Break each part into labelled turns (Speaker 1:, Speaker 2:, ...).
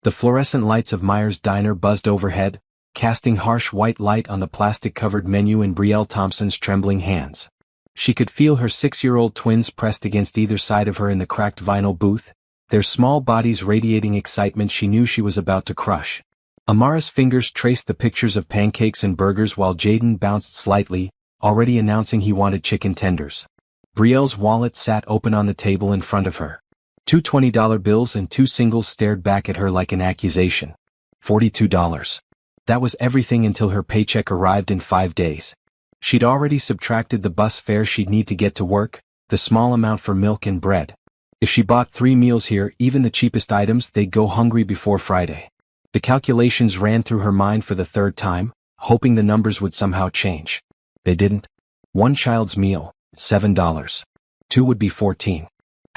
Speaker 1: The fluorescent lights of Meyer's diner buzzed overhead, casting harsh white light on the plastic-covered menu in Brielle Thompson's trembling hands. She could feel her 6-year-old twins pressed against either side of her in the cracked vinyl booth, their small bodies radiating excitement she knew she was about to crush. Amara's fingers traced the pictures of pancakes and burgers while Jaden bounced slightly, already announcing he wanted chicken tenders. Brielle's wallet sat open on the table in front of her. 2 $20 bills and 2 singles stared back at her like an accusation. $42. That was everything until her paycheck arrived in 5 days. She'd already subtracted the bus fare she'd need to get to work, the small amount for milk and bread. If she bought 3 meals here, even the cheapest items, they'd go hungry before Friday. The calculations ran through her mind for the 3rd time, hoping the numbers would somehow change. They didn't. 1 child's meal, $7. 2 would be $14.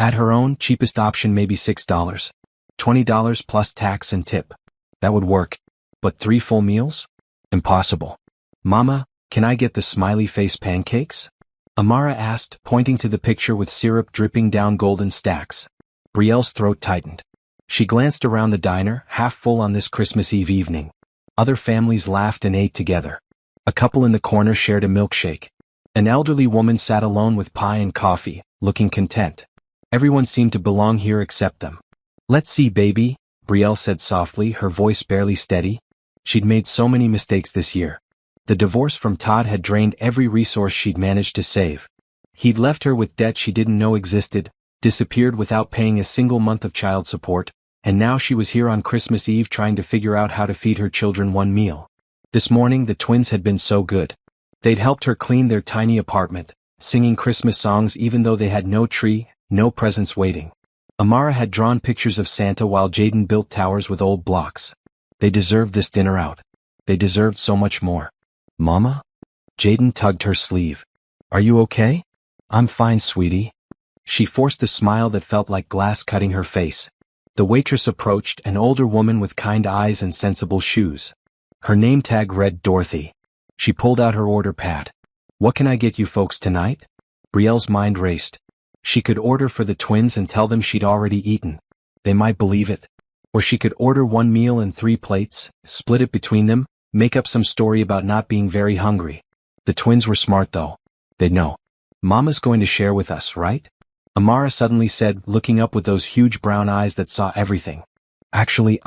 Speaker 1: At her own, cheapest option maybe $6. $20 plus tax and tip. That would work. But 3 full meals? Impossible. Mama, can I get the smiley face pancakes? Amara asked, pointing to the picture with syrup dripping down golden stacks. Brielle's throat tightened. She glanced around the diner, half full on this Christmas Eve evening. Other families laughed and ate together. A couple in the corner shared a milkshake. An elderly woman sat alone with pie and coffee, looking content. Everyone seemed to belong here except them. Let's see, baby, Brielle said softly, her voice barely steady. She'd made so many mistakes this year. The divorce from Todd had drained every resource she'd managed to save. He'd left her with debt she didn't know existed, disappeared without paying a single month of child support, and now she was here on Christmas Eve trying to figure out how to feed her children 1 meal. This morning the twins had been so good. They'd helped her clean their tiny apartment, singing Christmas songs even though they had no tree, no presents waiting. Amara had drawn pictures of Santa while Jaden built towers with old blocks. They deserved this dinner out. They deserved so much more. Mama? Jaden tugged her sleeve. Are you okay? I'm fine, sweetie. She forced a smile that felt like glass cutting her face. The waitress approached, an older woman with kind eyes and sensible shoes. Her name tag read Dorothy. She pulled out her order pad. What can I get you folks tonight? Brielle's mind raced. She could order for the twins and tell them she'd already eaten. They might believe it. Or she could order 1 meal and 3 plates, split it between them, make up some story about not being very hungry. The twins were smart though. They'd know. Mama's going to share with us, right? Amara suddenly said, looking up with those huge brown eyes that saw everything. Actually,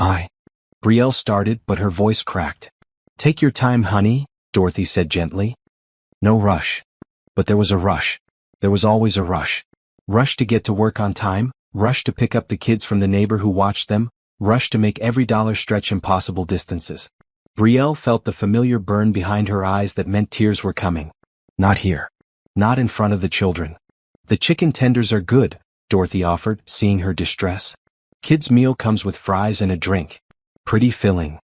Speaker 1: Brielle started, but her voice cracked. Take your time, honey, Dorothy said gently. No rush. But there was a rush. There was always a rush. Rush to get to work on time, rush to pick up the kids from the neighbor who watched them, rush to make every dollar stretch impossible distances. Brielle felt the familiar burn behind her eyes that meant tears were coming. Not here. Not in front of the children. The chicken tenders are good, Dorothy offered, seeing her distress. Kid's meal comes with fries and a drink. Pretty filling.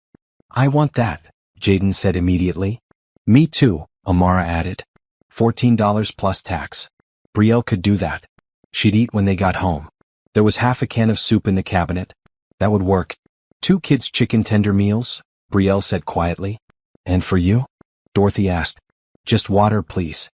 Speaker 1: I want that, Jaden said immediately. Me too, Amara added. $14 plus tax. Brielle could do that. She'd eat when they got home. There was half a can of soup in the cabinet. That would work. 2 kids' chicken tender meals, Brielle said quietly. And for you? Dorothy asked. Just water, please.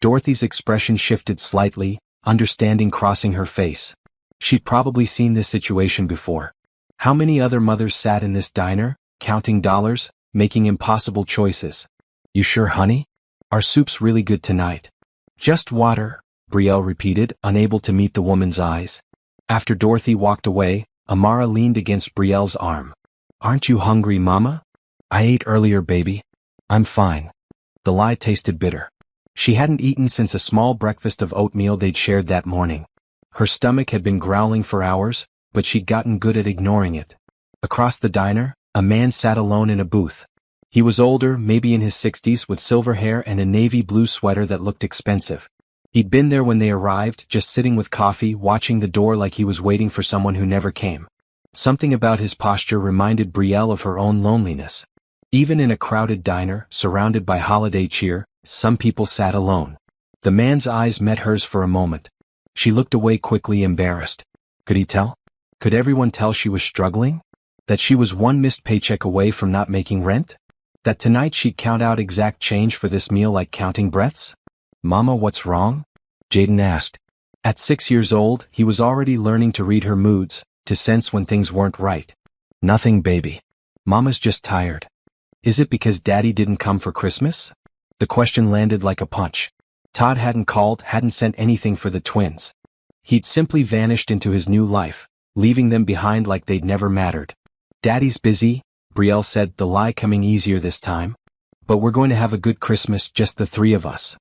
Speaker 1: Dorothy's expression shifted slightly, understanding crossing her face. She'd probably seen this situation before. How many other mothers sat in this diner, counting dollars, making impossible choices? You sure, honey? Our soup's really good tonight. Just water, Brielle repeated, unable to meet the woman's eyes. After Dorothy walked away, Amara leaned against Brielle's arm. Aren't you hungry, Mama? I ate earlier, baby. I'm fine. The lie tasted bitter. She hadn't eaten since a small breakfast of oatmeal they'd shared that morning. Her stomach had been growling for hours, but she'd gotten good at ignoring it. Across the diner, a man sat alone in a booth. He was older, maybe in his 60s, with silver hair and a navy blue sweater that looked expensive. He'd been there when they arrived, just sitting with coffee, watching the door like he was waiting for someone who never came. Something about his posture reminded Brielle of her own loneliness. Even in a crowded diner, surrounded by holiday cheer, some people sat alone. The man's eyes met hers for a moment. She looked away quickly, embarrassed. Could he tell? Could everyone tell she was struggling? That she was 1 missed paycheck away from not making rent? That tonight she'd count out exact change for this meal like counting breaths? Mama, what's wrong? Jaden asked. At 6 years old, he was already learning to read her moods, to sense when things weren't right. Nothing, baby. Mama's just tired. Is it because Daddy didn't come for Christmas? The question landed like a punch. Todd hadn't called, hadn't sent anything for the twins. He'd simply vanished into his new life, leaving them behind like they'd never mattered. Daddy's busy, Brielle said, the lie coming easier this time. But we're going to have a good Christmas, just the three of us.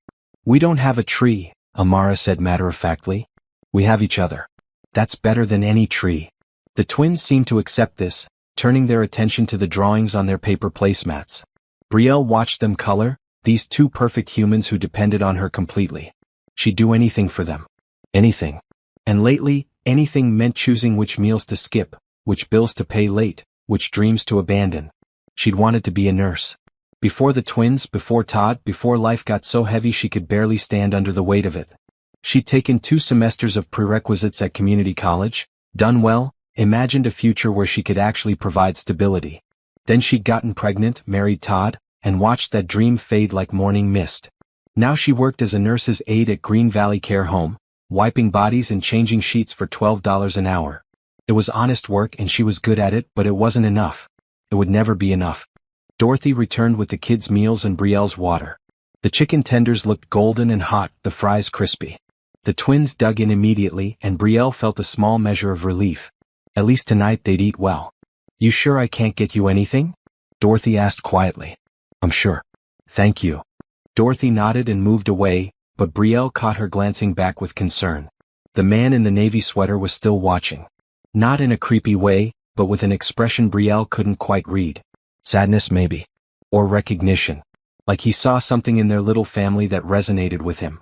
Speaker 1: We don't have a tree, Amara said matter-of-factly. We have each other. That's better than any tree. The twins seemed to accept this, turning their attention to the drawings on their paper placemats. Brielle watched them color, these two perfect humans who depended on her completely. She'd do anything for them. Anything. And lately, anything meant choosing which meals to skip, which bills to pay late, which dreams to abandon. She'd wanted to be a nurse. Before the twins, before Todd, before life got so heavy she could barely stand under the weight of it. She'd taken 2 semesters of prerequisites at community college, done well, imagined a future where she could actually provide stability. Then she'd gotten pregnant, married Todd, and watched that dream fade like morning mist. Now she worked as a nurse's aide at Green Valley Care Home, wiping bodies and changing sheets for $12 an hour. It was honest work and she was good at it, but it wasn't enough. It would never be enough. Dorothy returned with the kids' meals and Brielle's water. The chicken tenders looked golden and hot, the fries crispy. The twins dug in immediately and Brielle felt a small measure of relief. At least tonight they'd eat well. You sure I can't get you anything? Dorothy asked quietly. I'm sure. Thank you. Dorothy nodded and moved away, but Brielle caught her glancing back with concern. The man in the navy sweater was still watching. Not in a creepy way, but with an expression Brielle couldn't quite read. Sadness maybe. Or recognition. Like he saw something in their little family that resonated with him.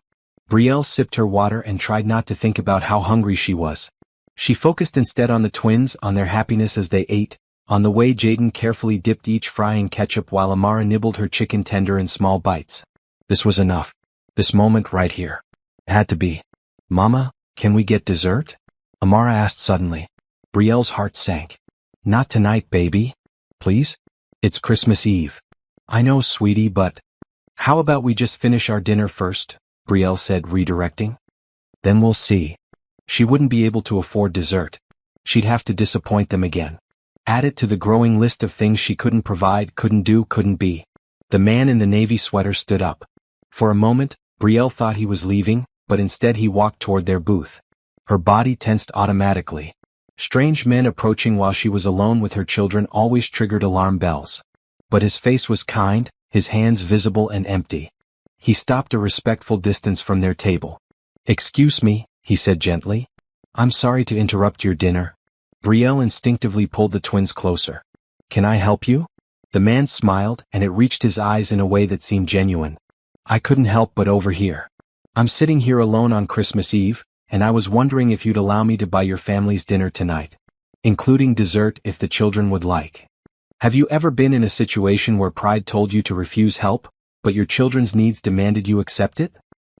Speaker 1: Brielle sipped her water and tried not to think about how hungry she was. She focused instead on the twins, on their happiness as they ate, on the way Jaden carefully dipped each fry in ketchup while Amara nibbled her chicken tender in small bites. This was enough. This moment right here. It had to be. Mama, can we get dessert? Amara asked suddenly. Brielle's heart sank. Not tonight, baby. Please? It's Christmas Eve. I know, sweetie, but... How about we just finish our dinner first? Brielle said, redirecting. Then we'll see. She wouldn't be able to afford dessert. She'd have to disappoint them again. Add it to the growing list of things she couldn't provide, couldn't do, couldn't be. The man in the navy sweater stood up. For a moment, Brielle thought he was leaving, but instead he walked toward their booth. Her body tensed automatically. Strange men approaching while she was alone with her children always triggered alarm bells. But his face was kind, his hands visible and empty. He stopped a respectful distance from their table. Excuse me, he said gently. I'm sorry to interrupt your dinner. Brielle instinctively pulled the twins closer. Can I help you? The man smiled, and it reached his eyes in a way that seemed genuine. I couldn't help but overhear. I'm sitting here alone on Christmas Eve, and I was wondering if you'd allow me to buy your family's dinner tonight. Including dessert if the children would like. Have you ever been in a situation where pride told you to refuse help, but your children's needs demanded you accept it?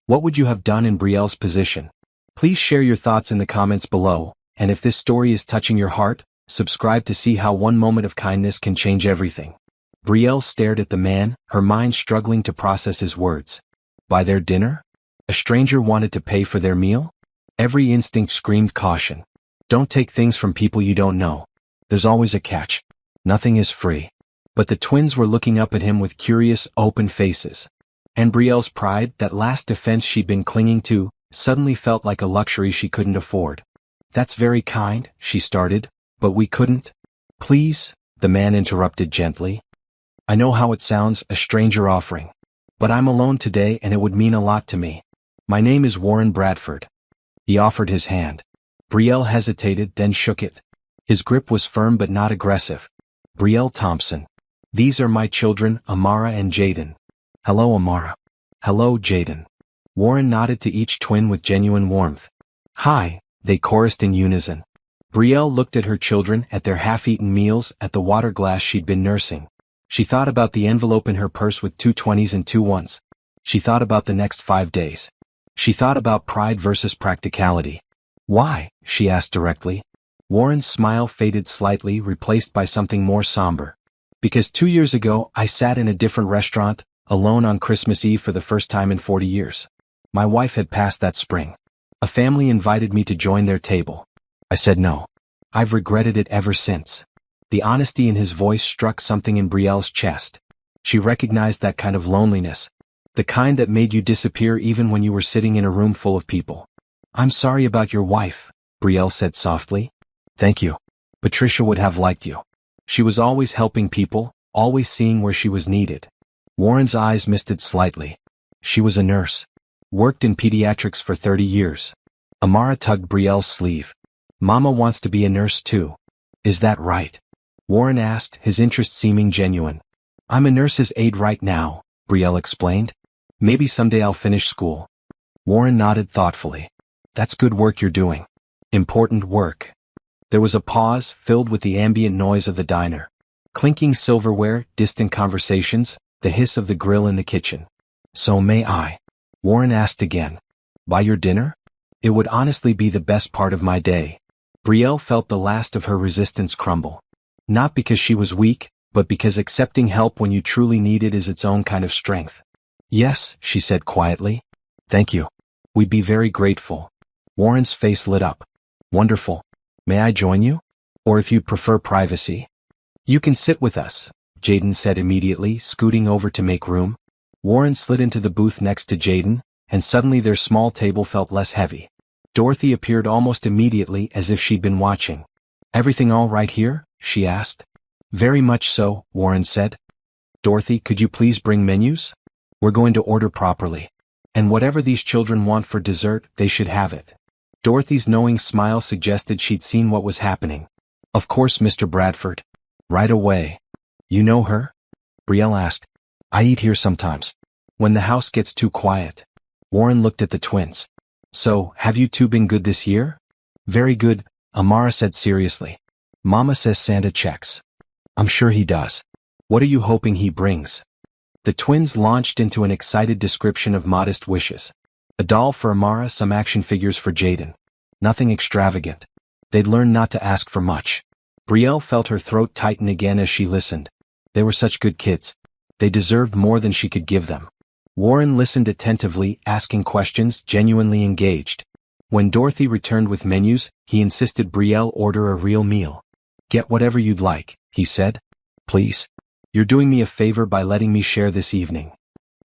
Speaker 1: What would you have done in Brielle's position? Please share your thoughts in the comments below, and if this story is touching your heart, subscribe to see how one moment of kindness can change everything. Brielle stared at the man, her mind struggling to process his words. Buy their dinner? A stranger wanted to pay for their meal? Every instinct screamed caution. Don't take things from people you don't know. There's always a catch. Nothing is free. But the twins were looking up at him with curious, open faces. And Brielle's pride, that last defense she'd been clinging to, suddenly felt like a luxury she couldn't afford. That's very kind, she started, but we couldn't. Please, the man interrupted gently. I know how it sounds, a stranger offering. But I'm alone today and it would mean a lot to me. My name is Warren Bradford. He offered his hand. Brielle hesitated, then shook it. His grip was firm but not aggressive. Brielle Thompson. These are my children, Amara and Jaden. Hello, Amara. Hello, Jaden. Warren nodded to each twin with genuine warmth. Hi, they chorused in unison. Brielle looked at her children, at their half-eaten meals, at the water glass she'd been nursing. She thought about the envelope in her purse with 2 20s and 2 1s. She thought about the next 5 days. She thought about pride versus practicality. Why? She asked directly. Warren's smile faded slightly, replaced by something more somber. Because 2 years ago, I sat in a different restaurant, alone on Christmas Eve for the first time in 40 years. My wife had passed that spring. A family invited me to join their table. I said no. I've regretted it ever since. The honesty in his voice struck something in Brielle's chest. She recognized that kind of loneliness. The kind that made you disappear even when you were sitting in a room full of people. "I'm sorry about your wife," Brielle said softly. "Thank you. Patricia would have liked you. She was always helping people, always seeing where she was needed." Warren's eyes misted slightly. "She was a nurse. Worked in pediatrics for 30 years. Amara tugged Brielle's sleeve. "Mama wants to be a nurse too. Is that right?" Warren asked, his interest seeming genuine. "I'm a nurse's aide right now," Brielle explained. "Maybe someday I'll finish school." Warren nodded thoughtfully. "That's good work you're doing. Important work." There was a pause, filled with the ambient noise of the diner. Clinking silverware, distant conversations, the hiss of the grill in the kitchen. "So may I?" Warren asked again. "Buy your dinner? It would honestly be the best part of my day." Brielle felt the last of her resistance crumble. Not because she was weak, but because accepting help when you truly need it is its own kind of strength. "Yes," she said quietly. "Thank you. We'd be very grateful." Warren's face lit up. "Wonderful. May I join you? Or if you'd prefer privacy?" "You can sit with us," Jaden said immediately, scooting over to make room. Warren slid into the booth next to Jaden, and suddenly their small table felt less heavy. Dorothy appeared almost immediately, as if she'd been watching. "Everything all right here?" she asked. "Very much so," Warren said. "Dorothy, could you please bring menus? We're going to order properly. And whatever these children want for dessert, they should have it." Dorothy's knowing smile suggested she'd seen what was happening. "Of course, Mr. Bradford. Right away." "You know her?" Brielle asked. "I eat here sometimes. When the house gets too quiet." Warren looked at the twins. "So, have you two been good this year?" "Very good," Amara said seriously. "Mama says Santa checks." "I'm sure he does. What are you hoping he brings?" The twins launched into an excited description of modest wishes. A doll for Amara, some action figures for Jaden. Nothing extravagant. They'd learned not to ask for much. Brielle felt her throat tighten again as she listened. They were such good kids. They deserved more than she could give them. Warren listened attentively, asking questions, genuinely engaged. When Dorothy returned with menus, he insisted Brielle order a real meal. "Get whatever you'd like," he said. "Please. You're doing me a favor by letting me share this evening."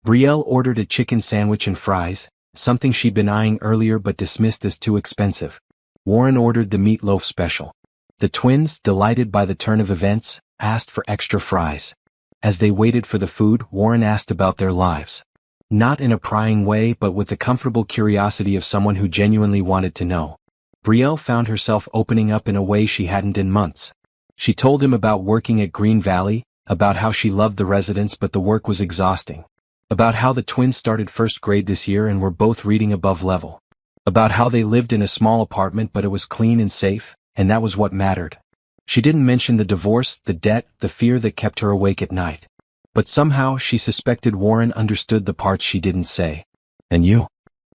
Speaker 1: Brielle ordered a chicken sandwich and fries, something she'd been eyeing earlier but dismissed as too expensive. Warren ordered the meatloaf special. The twins, delighted by the turn of events, asked for extra fries. As they waited for the food, Warren asked about their lives. Not in a prying way, but with the comfortable curiosity of someone who genuinely wanted to know. Brielle found herself opening up in a way she hadn't in months. She told him about working at Green Valley, about how she loved the residents but the work was exhausting. About how the twins started first grade this year and were both reading above level. About how they lived in a small apartment but it was clean and safe, and that was what mattered. She didn't mention the divorce, the debt, the fear that kept her awake at night. But somehow she suspected Warren understood the parts she didn't say. "And you?"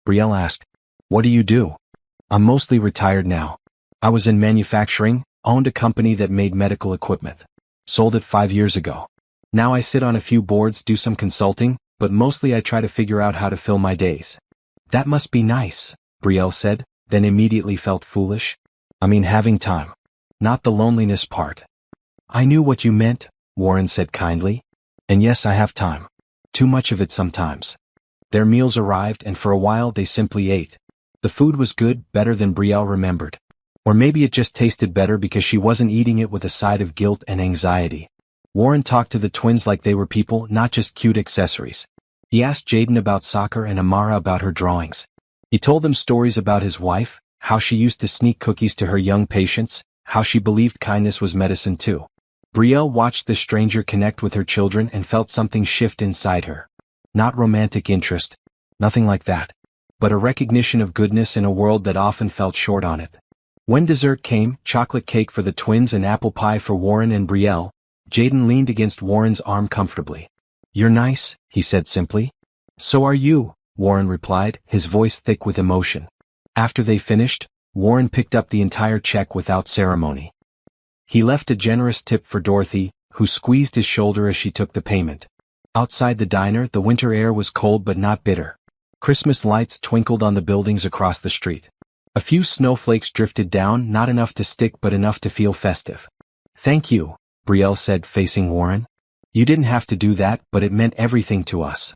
Speaker 1: Brielle asked. "What do you do?" "I'm mostly retired now. I was in manufacturing, owned a company that made medical equipment. Sold it 5 years ago. Now I sit on a few boards, do some consulting, but mostly I try to figure out how to fill my days." "That must be nice," Brielle said, then immediately felt foolish. "I mean having time. Not the loneliness part." "I knew what you meant," Warren said kindly. "And yes, I have time. Too much of it sometimes." Their meals arrived and for a while they simply ate. The food was good, better than Brielle remembered. Or maybe it just tasted better because she wasn't eating it with a side of guilt and anxiety. Warren talked to the twins like they were people, not just cute accessories. He asked Jaden about soccer and Amara about her drawings. He told them stories about his wife, how she used to sneak cookies to her young patients, how she believed kindness was medicine too. Brielle watched the stranger connect with her children and felt something shift inside her. Not romantic interest, nothing like that, but a recognition of goodness in a world that often felt short on it. When dessert came, chocolate cake for the twins and apple pie for Warren and Brielle, Jaden leaned against Warren's arm comfortably. "You're nice," he said simply. "So are you," Warren replied, his voice thick with emotion. After they finished, Warren picked up the entire check without ceremony. He left a generous tip for Dorothy, who squeezed his shoulder as she took the payment. Outside the diner, the winter air was cold but not bitter. Christmas lights twinkled on the buildings across the street. A few snowflakes drifted down, not enough to stick but enough to feel festive. Thank you, Brielle said, facing Warren. You didn't have to do that, but it meant everything to us.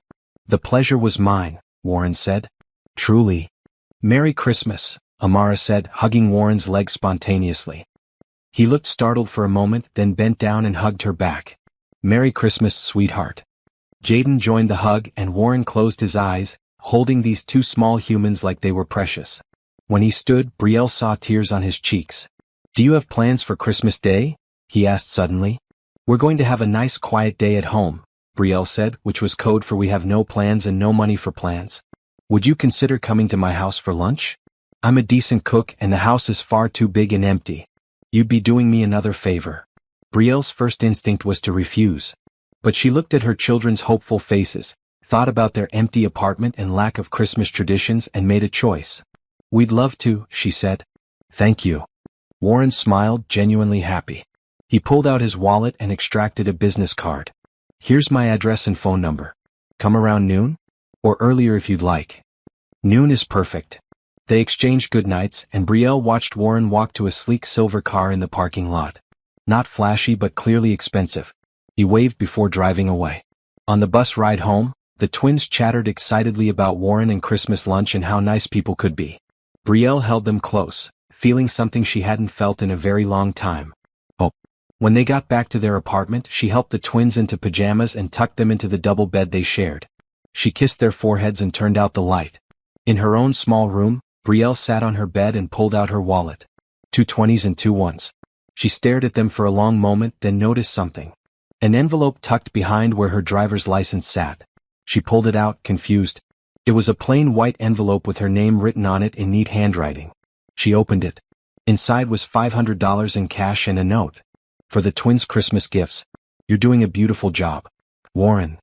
Speaker 1: The pleasure was mine, Warren said. Truly. Merry Christmas, Amara said, hugging Warren's leg spontaneously. He looked startled for a moment, then bent down and hugged her back. Merry Christmas, sweetheart. Jaden joined the hug and Warren closed his eyes, holding these two small humans like they were precious. When he stood, Brielle saw tears on his cheeks. Do you have plans for Christmas Day? He asked suddenly. We're going to have a nice quiet day at home, Brielle said, which was code for we have no plans and no money for plans. Would you consider coming to my house for lunch? I'm a decent cook and the house is far too big and empty. You'd be doing me another favor. Brielle's first instinct was to refuse. But she looked at her children's hopeful faces, thought about their empty apartment and lack of Christmas traditions and made a choice. We'd love to, she said. Thank you. Warren smiled, genuinely happy. He pulled out his wallet and extracted a business card. Here's my address and phone number. Come around noon? Or earlier if you'd like. Noon is perfect. They exchanged goodnights and Brielle watched Warren walk to a sleek silver car in the parking lot. Not flashy but clearly expensive. He waved before driving away. On the bus ride home, the twins chattered excitedly about Warren and Christmas lunch and how nice people could be. Brielle held them close, feeling something she hadn't felt in a very long time. Oh. When they got back to their apartment, she helped the twins into pajamas and tucked them into the double bed they shared. She kissed their foreheads and turned out the light. In her own small room, Brielle sat on her bed and pulled out her wallet. 2 20s and 2 1s. She stared at them for a long moment, then noticed something. An envelope tucked behind where her driver's license sat. She pulled it out, confused. It was a plain white envelope with her name written on it in neat handwriting. She opened it. Inside was $500 in cash and a note. For the twins' Christmas gifts. You're doing a beautiful job. Warren.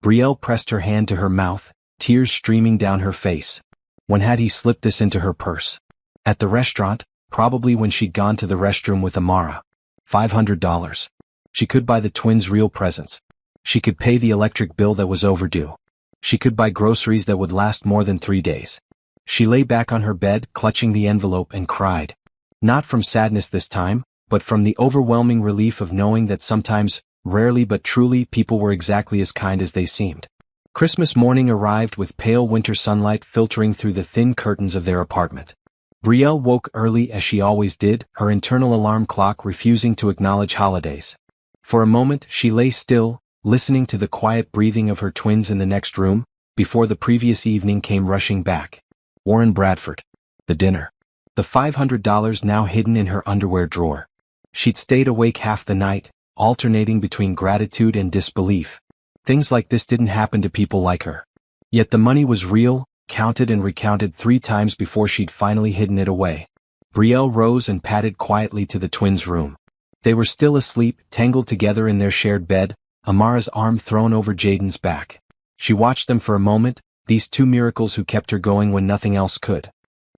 Speaker 1: Brielle pressed her hand to her mouth, tears streaming down her face. When had he slipped this into her purse? At the restaurant, probably when she'd gone to the restroom with Amara. $500. She could buy the twins real presents. She could pay the electric bill that was overdue. She could buy groceries that would last more than 3 days. She lay back on her bed, clutching the envelope and cried. Not from sadness this time, but from the overwhelming relief of knowing that sometimes, rarely but truly, people were exactly as kind as they seemed. Christmas morning arrived with pale winter sunlight filtering through the thin curtains of their apartment. Brielle woke early as she always did, her internal alarm clock refusing to acknowledge holidays. For a moment she lay still, listening to the quiet breathing of her twins in the next room, before the previous evening came rushing back. Warren Bradford. The dinner. The $500 now hidden in her underwear drawer. She'd stayed awake half the night, alternating between gratitude and disbelief. Things like this didn't happen to people like her. Yet the money was real, counted and recounted 3 times before she'd finally hidden it away. Brielle rose and padded quietly to the twins' room. They were still asleep, tangled together in their shared bed, Amara's arm thrown over Jaden's back. She watched them for a moment, these two miracles who kept her going when nothing else could.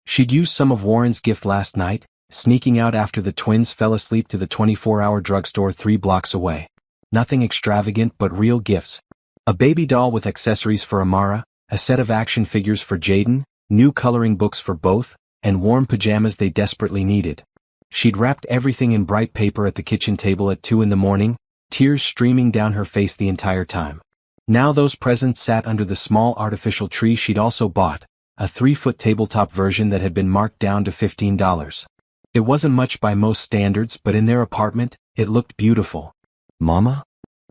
Speaker 1: She'd used some of Warren's gift last night, sneaking out after the twins fell asleep to the 24-hour drugstore 3 blocks away. Nothing extravagant but real gifts. A baby doll with accessories for Amara, a set of action figures for Jaden, new coloring books for both, and warm pajamas they desperately needed. She'd wrapped everything in bright paper at the kitchen table at 2 in the morning, tears streaming down her face the entire time. Now those presents sat under the small artificial tree she'd also bought, a 3-foot tabletop version that had been marked down to $15. It wasn't much by most standards, but in their apartment, it looked beautiful. Mama?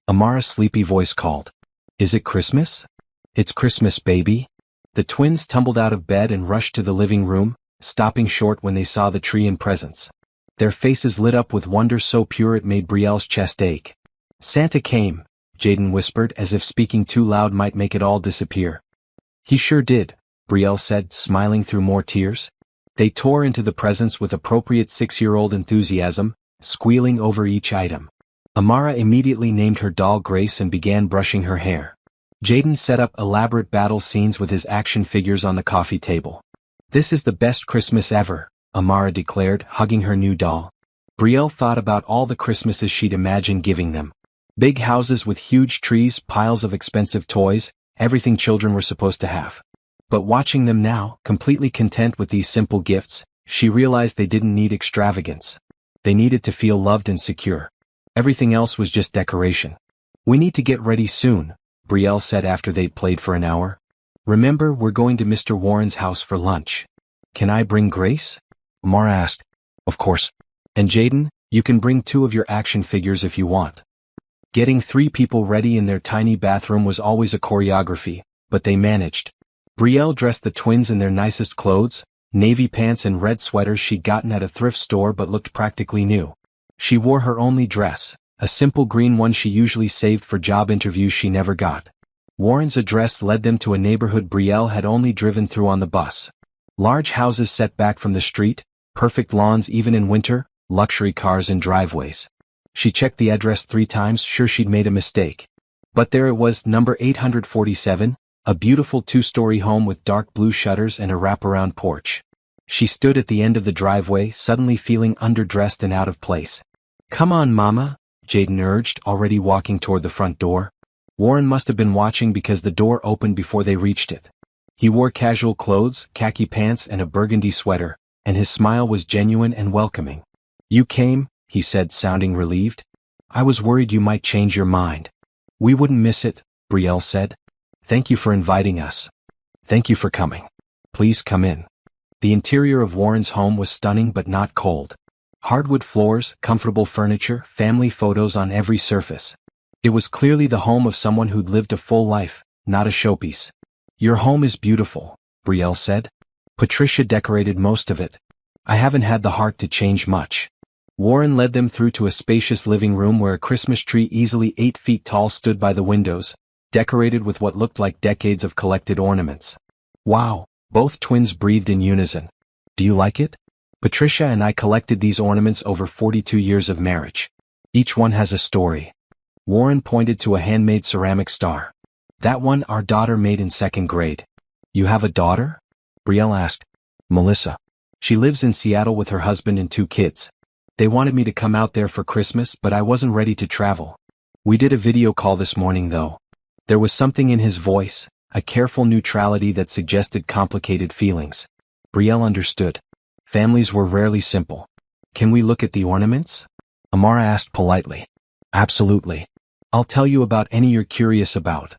Speaker 1: Amara's sleepy voice called. Is it Christmas? It's Christmas, baby. The twins tumbled out of bed and rushed to the living room, stopping short when they saw the tree and presents. Their faces lit up with wonder so pure it made Brielle's chest ache. Santa came, Jaden whispered as if speaking too loud might make it all disappear. He sure did, Brielle said, smiling through more tears. They tore into the presents with appropriate 6-year-old enthusiasm, squealing over each item. Amara immediately named her doll Grace and began brushing her hair. Jaden set up elaborate battle scenes with his action figures on the coffee table. This is the best Christmas ever, Amara declared, hugging her new doll. Brielle thought about all the Christmases she'd imagined giving them. Big houses with huge trees, piles of expensive toys, everything children were supposed to have. But watching them now, completely content with these simple gifts, she realized they didn't need extravagance. They needed to feel loved and secure. Everything else was just decoration. We need to get ready soon, Brielle said after they'd played for an hour. Remember, we're going to Mr. Warren's house for lunch. Can I bring Grace? Amara asked. Of course. And Jaden, you can bring 2 of your action figures if you want. Getting 3 people ready in their tiny bathroom was always a choreography, but they managed. Brielle dressed the twins in their nicest clothes, navy pants and red sweaters she'd gotten at a thrift store but looked practically new. She wore her only dress, a simple green one she usually saved for job interviews she never got. Warren's address led them to a neighborhood Brielle had only driven through on the bus. Large houses set back from the street, perfect lawns even in winter, luxury cars and driveways. She checked the address 3 times, sure she'd made a mistake. But there it was, number 847, a beautiful 2-story home with dark blue shutters and a wraparound porch. She stood at the end of the driveway, suddenly feeling underdressed and out of place. Come on, Mama, Jaden urged, already walking toward the front door. Warren must have been watching because the door opened before they reached it. He wore casual clothes, khaki pants and a burgundy sweater, and his smile was genuine and welcoming. You came, he said, sounding relieved. I was worried you might change your mind. We wouldn't miss it, Brielle said. Thank you for inviting us. Thank you for coming. Please come in. The interior of Warren's home was stunning but not cold. Hardwood floors, comfortable furniture, family photos on every surface. It was clearly the home of someone who'd lived a full life, not a showpiece. Your home is beautiful, Brielle said. Patricia decorated most of it. I haven't had the heart to change much. Warren led them through to a spacious living room where a Christmas tree easily 8 feet tall stood by the windows, decorated with what looked like decades of collected ornaments. Wow, both twins breathed in unison. Do you like it? Patricia and I collected these ornaments over 42 years of marriage. Each one has a story. Warren pointed to a handmade ceramic star. That one our daughter made in 2nd grade. You have a daughter? Brielle asked. Melissa. She lives in Seattle with her husband and 2 kids. They wanted me to come out there for Christmas, but I wasn't ready to travel. We did a video call this morning though. There was something in his voice, a careful neutrality that suggested complicated feelings. Brielle understood. Families were rarely simple. Can we look at the ornaments? Amara asked politely. Absolutely. I'll tell you about any you're curious about.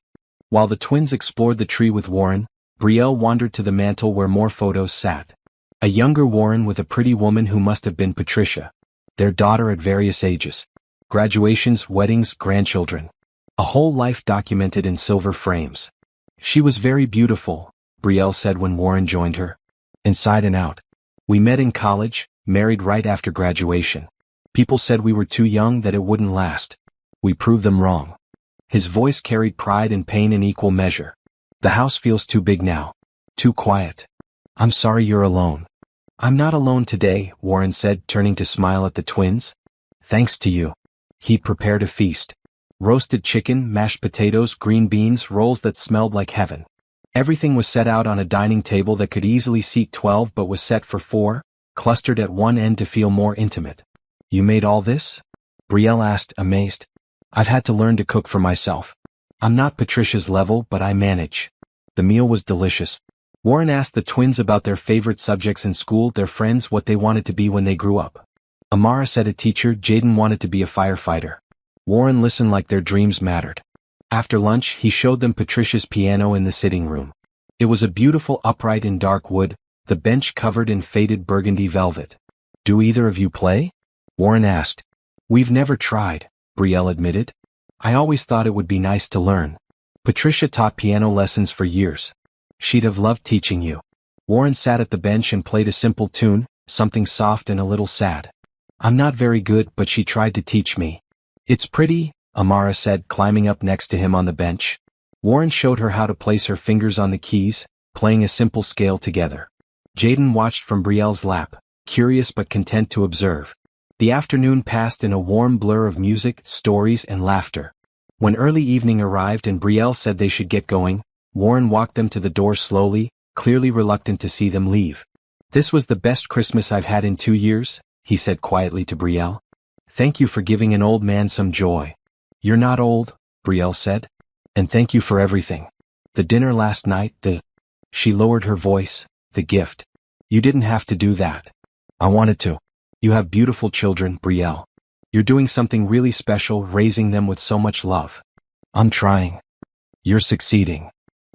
Speaker 1: While the twins explored the tree with Warren, Brielle wandered to the mantel where more photos sat. A younger Warren with a pretty woman who must have been Patricia. Their daughter at various ages. Graduations, weddings, grandchildren. A whole life documented in silver frames. She was very beautiful, Brielle said when Warren joined her. Inside and out. We met in college, married right after graduation. People said we were too young, that it wouldn't last. We proved them wrong. His voice carried pride and pain in equal measure. The house feels too big now. Too quiet. I'm sorry you're alone. I'm not alone today, Warren said, turning to smile at the twins. Thanks to you. He'd prepared a feast. Roasted chicken, mashed potatoes, green beans, rolls that smelled like heaven. Everything was set out on a dining table that could easily seat 12 but was set for 4, clustered at one end to feel more intimate. You made all this? Brielle asked, amazed. I've had to learn to cook for myself. I'm not Patricia's level, but I manage. The meal was delicious. Warren asked the twins about their favorite subjects in school, their friends, what they wanted to be when they grew up. Amara said a teacher, Jaden wanted to be a firefighter. Warren listened like their dreams mattered. After lunch, he showed them Patricia's piano in the sitting room. It was a beautiful upright in dark wood, the bench covered in faded burgundy velvet. Do either of you play? Warren asked. We've never tried, Brielle admitted. I always thought it would be nice to learn. Patricia taught piano lessons for years. She'd have loved teaching you. Warren sat at the bench and played a simple tune, something soft and a little sad. I'm not very good, but she tried to teach me. It's pretty, Amara said, climbing up next to him on the bench. Warren showed her how to place her fingers on the keys, playing a simple scale together. Jaden watched from Brielle's lap, curious but content to observe. The afternoon passed in a warm blur of music, stories, and laughter. When early evening arrived and Brielle said they should get going, Warren walked them to the door slowly, clearly reluctant to see them leave. This was the best Christmas I've had in 2 years, he said quietly to Brielle. Thank you for giving an old man some joy. You're not old, Brielle said. And thank you for everything. The dinner last night, She lowered her voice, the gift. You didn't have to do that. I wanted to. You have beautiful children, Brielle. You're doing something really special, raising them with so much love. I'm trying. You're succeeding.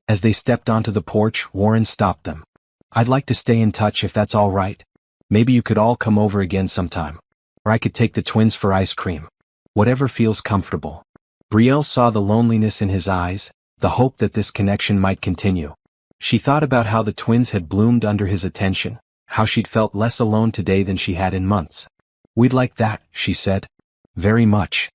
Speaker 1: As they stepped onto the porch, Warren stopped them. I'd like to stay in touch if that's all right. Maybe you could all come over again sometime. Or I could take the twins for ice cream. Whatever feels comfortable. Brielle saw the loneliness in his eyes, the hope that this connection might continue. She thought about how the twins had bloomed under his attention, how she'd felt less alone today than she had in months. We'd like that, she said. Very much.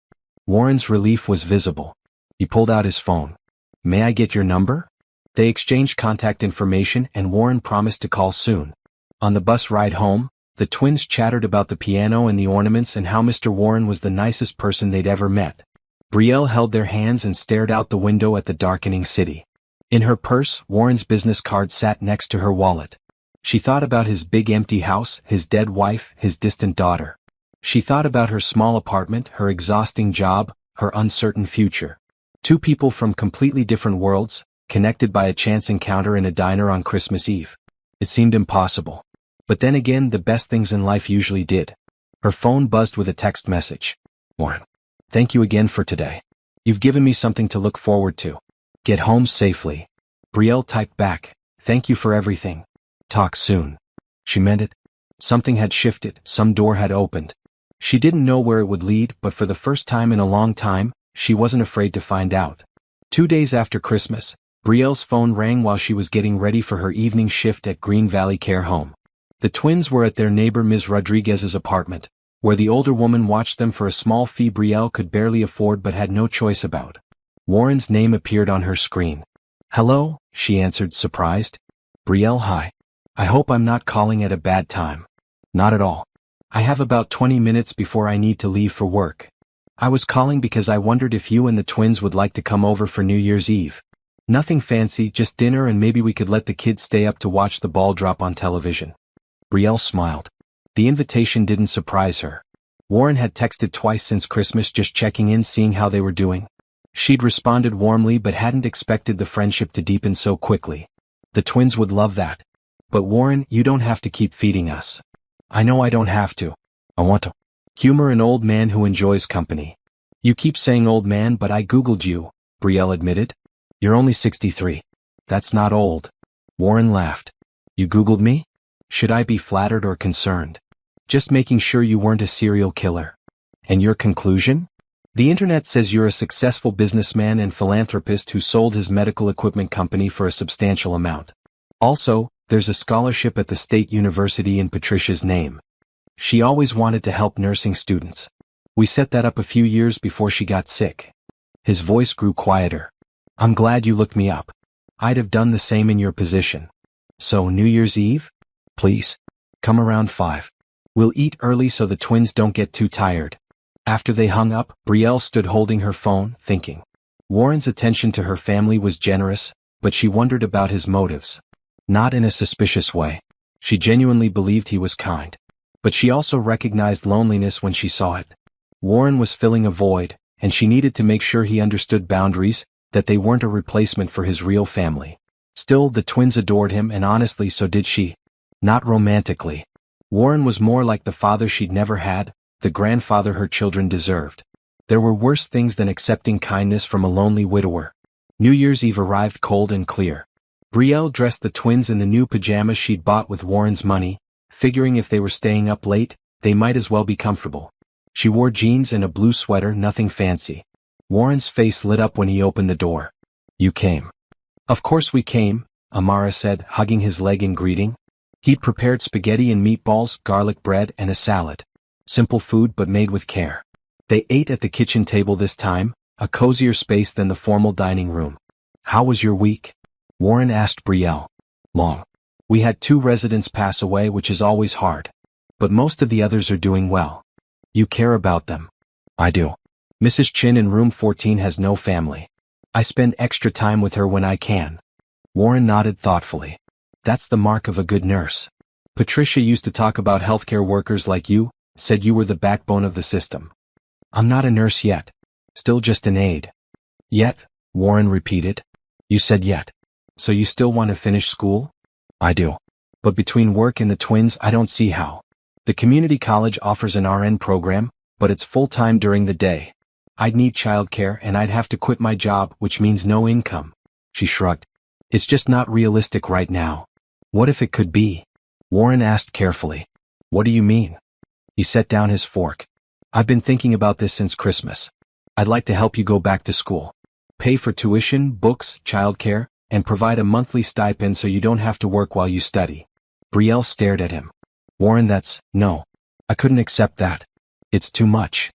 Speaker 1: Warren's relief was visible. He pulled out his phone. May I get your number? They exchanged contact information and Warren promised to call soon. On the bus ride home, the twins chattered about the piano and the ornaments and how Mr. Warren was the nicest person they'd ever met. Brielle held their hands and stared out the window at the darkening city. In her purse, Warren's business card sat next to her wallet. She thought about his big empty house, his dead wife, his distant daughter. She thought about her small apartment, her exhausting job, her uncertain future. Two people from completely different worlds, connected by a chance encounter in a diner on Christmas Eve. It seemed impossible. But then again, the best things in life usually did. Her phone buzzed with a text message. Warren. Thank you again for today. You've given me something to look forward to. Get home safely. Brielle typed back. Thank you for everything. Talk soon. She meant it. Something had shifted, some door had opened. She didn't know where it would lead, but for the first time in a long time, she wasn't afraid to find out. 2 days after Christmas, Brielle's phone rang while she was getting ready for her evening shift at Green Valley Care Home. The twins were at their neighbor Ms. Rodriguez's apartment, where the older woman watched them for a small fee Brielle could barely afford but had no choice about. Warren's name appeared on her screen. Hello, she answered, surprised. Brielle, hi. I hope I'm not calling at a bad time. Not at all. I have about 20 minutes before I need to leave for work. I was calling because I wondered if you and the twins would like to come over for New Year's Eve. Nothing fancy, just dinner and maybe we could let the kids stay up to watch the ball drop on television. Brielle smiled. The invitation didn't surprise her. Warren had texted twice since Christmas just checking in, seeing how they were doing. She'd responded warmly but hadn't expected the friendship to deepen so quickly. The twins would love that. But Warren, you don't have to keep feeding us. I know I don't have to. I want to. Humor an old man who enjoys company. You keep saying old man, but I googled you, Brielle admitted. You're only 63. That's not old. Warren laughed. You googled me? Should I be flattered or concerned? Just making sure you weren't a serial killer. And your conclusion? The internet says you're a successful businessman and philanthropist who sold his medical equipment company for a substantial amount. Also, there's a scholarship at the State University in Patricia's name. She always wanted to help nursing students. We set that up a few years before she got sick. His voice grew quieter. I'm glad you looked me up. I'd have done the same in your position. So, New Year's Eve? Please. Come around 5. We'll eat early so the twins don't get too tired. After they hung up, Brielle stood holding her phone, thinking. Warren's attention to her family was generous, but she wondered about his motives. Not in a suspicious way. She genuinely believed he was kind. But she also recognized loneliness when she saw it. Warren was filling a void, and she needed to make sure he understood boundaries, that they weren't a replacement for his real family. Still, the twins adored him, and honestly so did she. Not romantically. Warren was more like the father she'd never had, the grandfather her children deserved. There were worse things than accepting kindness from a lonely widower. New Year's Eve arrived cold and clear. Brielle dressed the twins in the new pajamas she'd bought with Warren's money, figuring if they were staying up late, they might as well be comfortable. She wore jeans and a blue sweater, nothing fancy. Warren's face lit up when he opened the door. You came. Of course we came, Amara said, hugging his leg in greeting. He'd prepared spaghetti and meatballs, garlic bread, and a salad. Simple food but made with care. They ate at the kitchen table this time, a cozier space than the formal dining room. How was your week? Warren asked Brielle. Long. We had 2 residents pass away, which is always hard. But most of the others are doing well. You care about them. I do. Mrs. Chin in room 14 has no family. I spend extra time with her when I can. Warren nodded thoughtfully. That's the mark of a good nurse. Patricia used to talk about healthcare workers like you, said you were the backbone of the system. I'm not a nurse yet. Still just an aide. Yet, Warren repeated. You said yet. So you still want to finish school? I do. But between work and the twins, I don't see how. The community college offers an RN program, but it's full-time during the day. I'd need childcare and I'd have to quit my job, which means no income. She shrugged. It's just not realistic right now. What if it could be? Warren asked carefully. What do you mean? He set down his fork. I've been thinking about this since Christmas. I'd like to help you go back to school. Pay for tuition, books, childcare, and provide a monthly stipend so you don't have to work while you study. Brielle stared at him. Warren, no. I couldn't accept that. It's too much.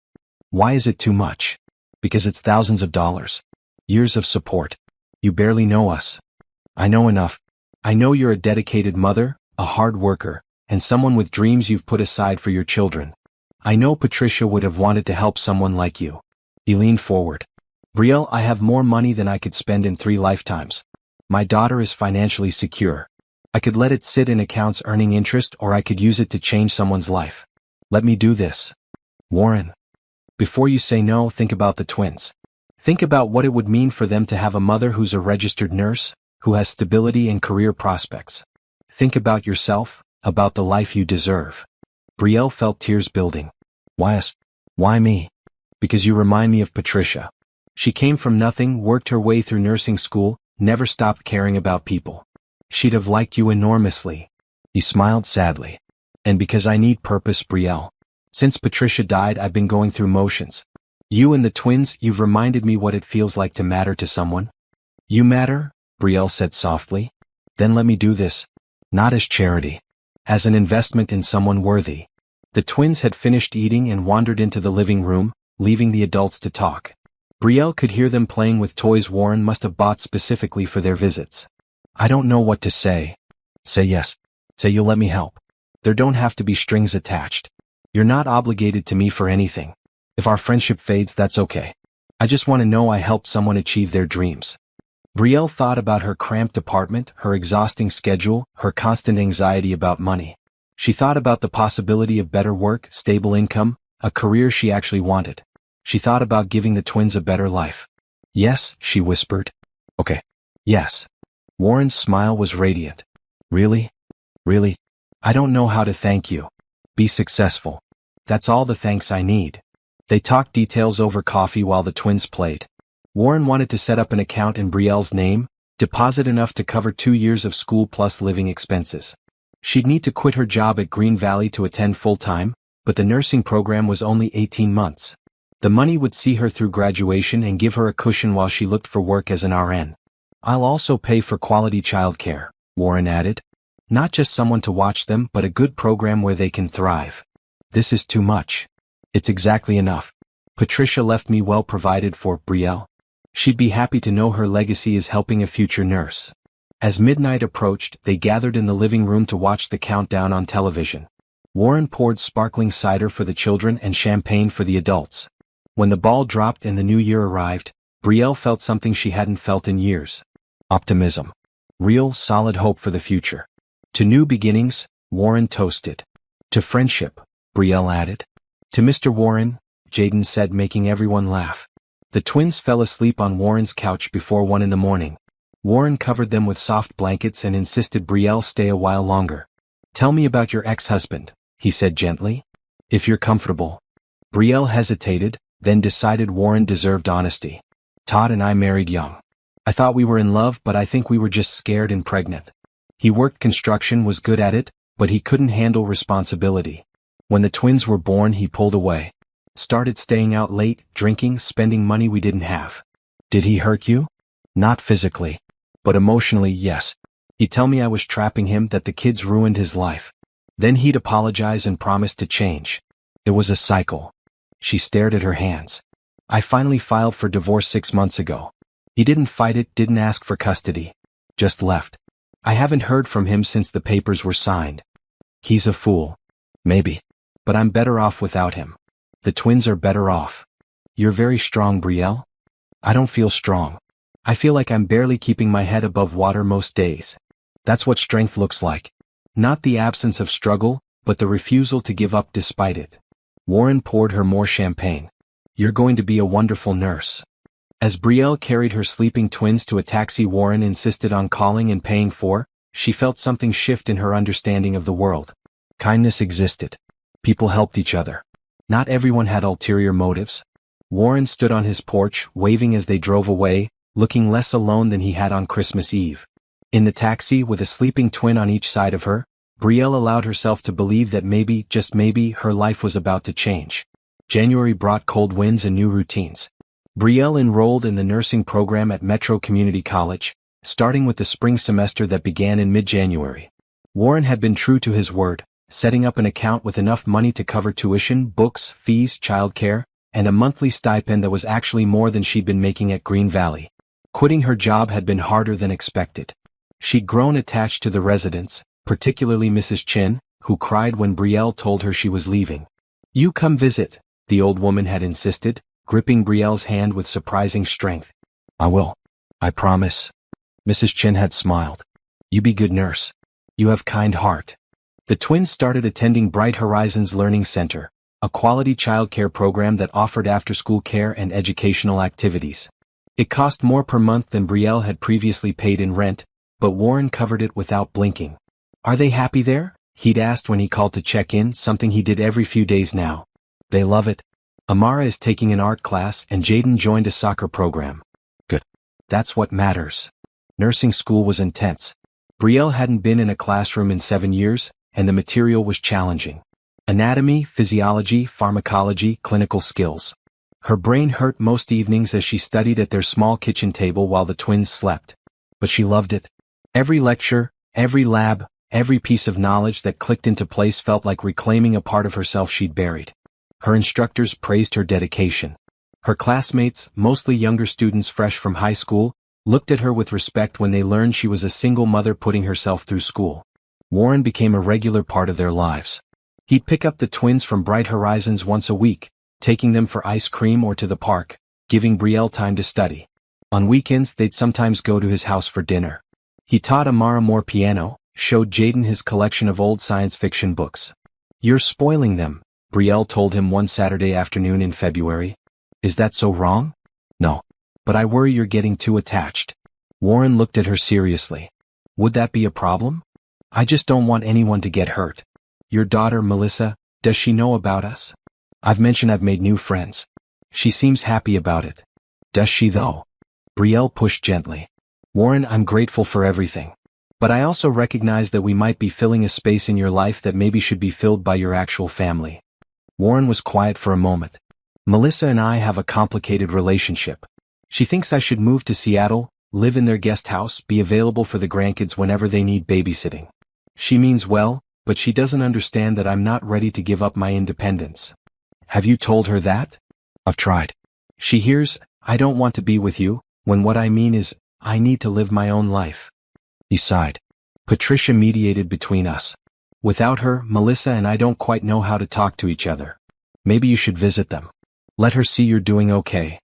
Speaker 1: Why is it too much? Because it's thousands of dollars. Years of support. You barely know us. I know enough. I know you're a dedicated mother, a hard worker, and someone with dreams you've put aside for your children. I know Patricia would have wanted to help someone like you. He leaned forward. Brielle, I have more money than I could spend in 3 lifetimes. My daughter is financially secure. I could let it sit in accounts earning interest, or I could use it to change someone's life. Let me do this. Warren. Before you say no, think about the twins. Think about what it would mean for them to have a mother who's a registered nurse, who has stability and career prospects. Think about yourself, about the life you deserve. Brielle felt tears building. Why us? Why me? Because you remind me of Patricia. She came from nothing, worked her way through nursing school, never stopped caring about people. She'd have liked you enormously. He smiled sadly. And because I need purpose, Brielle. Since Patricia died, I've been going through motions. You and the twins, you've reminded me what it feels like to matter to someone. You matter, Brielle said softly. Then let me do this. Not as charity. As an investment in someone worthy. The twins had finished eating and wandered into the living room, leaving the adults to talk. Brielle could hear them playing with toys Warren must have bought specifically for their visits. I don't know what to say. Say yes. Say you'll let me help. There don't have to be strings attached. You're not obligated to me for anything. If our friendship fades, that's okay. I just want to know I helped someone achieve their dreams. Brielle thought about her cramped apartment, her exhausting schedule, her constant anxiety about money. She thought about the possibility of better work, stable income, a career she actually wanted. She thought about giving the twins a better life. Yes, she whispered. Okay. Yes. Warren's smile was radiant. Really? Really? I don't know how to thank you. Be successful. That's all the thanks I need. They talked details over coffee while the twins played. Warren wanted to set up an account in Brielle's name, deposit enough to cover 2 years of school plus living expenses. She'd need to quit her job at Green Valley to attend full-time, but the nursing program was only 18 months. The money would see her through graduation and give her a cushion while she looked for work as an RN. I'll also pay for quality childcare, Warren added. Not just someone to watch them, but a good program where they can thrive. This is too much. It's exactly enough. Patricia left me well provided for, Brielle. She'd be happy to know her legacy is helping a future nurse. As midnight approached, they gathered in the living room to watch the countdown on television. Warren poured sparkling cider for the children and champagne for the adults. When the ball dropped and the new year arrived, Brielle felt something she hadn't felt in years. Optimism. Real, solid hope for the future. To new beginnings, Warren toasted. To friendship, Brielle added. To Mr. Warren, Jaden said, making everyone laugh. The twins fell asleep on Warren's couch before 1 in the morning. Warren covered them with soft blankets and insisted Brielle stay a while longer. Tell me about your ex-husband, he said gently. If you're comfortable. Brielle hesitated, then decided Warren deserved honesty. Todd and I married young. I thought we were in love, but I think we were just scared and pregnant. He worked construction, was good at it, but he couldn't handle responsibility. When the twins were born, he pulled away. Started staying out late, drinking, spending money we didn't have. Did he hurt you? Not physically. But emotionally, yes. He'd tell me I was trapping him, that the kids ruined his life. Then he'd apologize and promise to change. It was a cycle. She stared at her hands. I finally filed for divorce 6 months ago. He didn't fight it, didn't ask for custody. Just left. I haven't heard from him since the papers were signed. He's a fool. Maybe. But I'm better off without him. The twins are better off. You're very strong, Brielle. I don't feel strong. I feel like I'm barely keeping my head above water most days. That's what strength looks like. Not the absence of struggle, but the refusal to give up despite it. Warren poured her more champagne. You're going to be a wonderful nurse. As Brielle carried her sleeping twins to a taxi Warren insisted on calling and paying for, she felt something shift in her understanding of the world. Kindness existed. People helped each other. Not everyone had ulterior motives. Warren stood on his porch, waving as they drove away, looking less alone than he had on Christmas Eve. In the taxi, with a sleeping twin on each side of her, Brielle allowed herself to believe that maybe, just maybe, her life was about to change. January brought cold winds and new routines. Brielle enrolled in the nursing program at Metro Community College, starting with the spring semester that began in mid-January. Warren had been true to his word, setting up an account with enough money to cover tuition, books, fees, childcare, and a monthly stipend that was actually more than she'd been making at Green Valley. Quitting her job had been harder than expected. She'd grown attached to the residents, particularly Mrs. Chin, who cried when Brielle told her she was leaving. "You come visit," the old woman had insisted, gripping Brielle's hand with surprising strength. "I will. I promise." Mrs. Chin had smiled. "You be good nurse. You have kind heart." The twins started attending Bright Horizons Learning Center, a quality childcare program that offered after-school care and educational activities. It cost more per month than Brielle had previously paid in rent, but Warren covered it without blinking. "Are they happy there?" he'd asked when he called to check in, something he did every few days now. "They love it. Amara is taking an art class and Jaden joined a soccer program." "Good. That's what matters." Nursing school was intense. Brielle hadn't been in a classroom in 7 years, and the material was challenging. Anatomy, physiology, pharmacology, clinical skills. Her brain hurt most evenings as she studied at their small kitchen table while the twins slept. But she loved it. Every lecture, every lab, every piece of knowledge that clicked into place felt like reclaiming a part of herself she'd buried. Her instructors praised her dedication. Her classmates, mostly younger students fresh from high school, looked at her with respect when they learned she was a single mother putting herself through school. Warren became a regular part of their lives. He'd pick up the twins from Bright Horizons once a week, taking them for ice cream or to the park, giving Brielle time to study. On weekends they'd sometimes go to his house for dinner. He taught Amara more piano, showed Jaden his collection of old science fiction books. "You're spoiling them," Brielle told him one Saturday afternoon in February. "Is that so wrong?" "No. But I worry you're getting too attached." Warren looked at her seriously. "Would that be a problem?" "I just don't want anyone to get hurt." "Your daughter, Melissa, does she know about us?" "I've mentioned I've made new friends. She seems happy about it." "Does she though?" Brielle pushed gently. "Warren, I'm grateful for everything. But I also recognize that we might be filling a space in your life that maybe should be filled by your actual family." Warren was quiet for a moment. "Melissa and I have a complicated relationship. She thinks I should move to Seattle, live in their guest house, be available for the grandkids whenever they need babysitting. She means well, but she doesn't understand that I'm not ready to give up my independence." "Have you told her that?" "I've tried. She hears, I don't want to be with you, when what I mean is, I need to live my own life." He sighed. "Patricia mediated between us. Without her, Melissa and I don't quite know how to talk to each other. Maybe you should visit them. Let her see you're doing okay."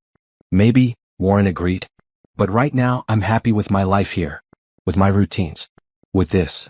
Speaker 1: "Maybe," Warren agreed. "But right now I'm happy with my life here. With my routines. With this."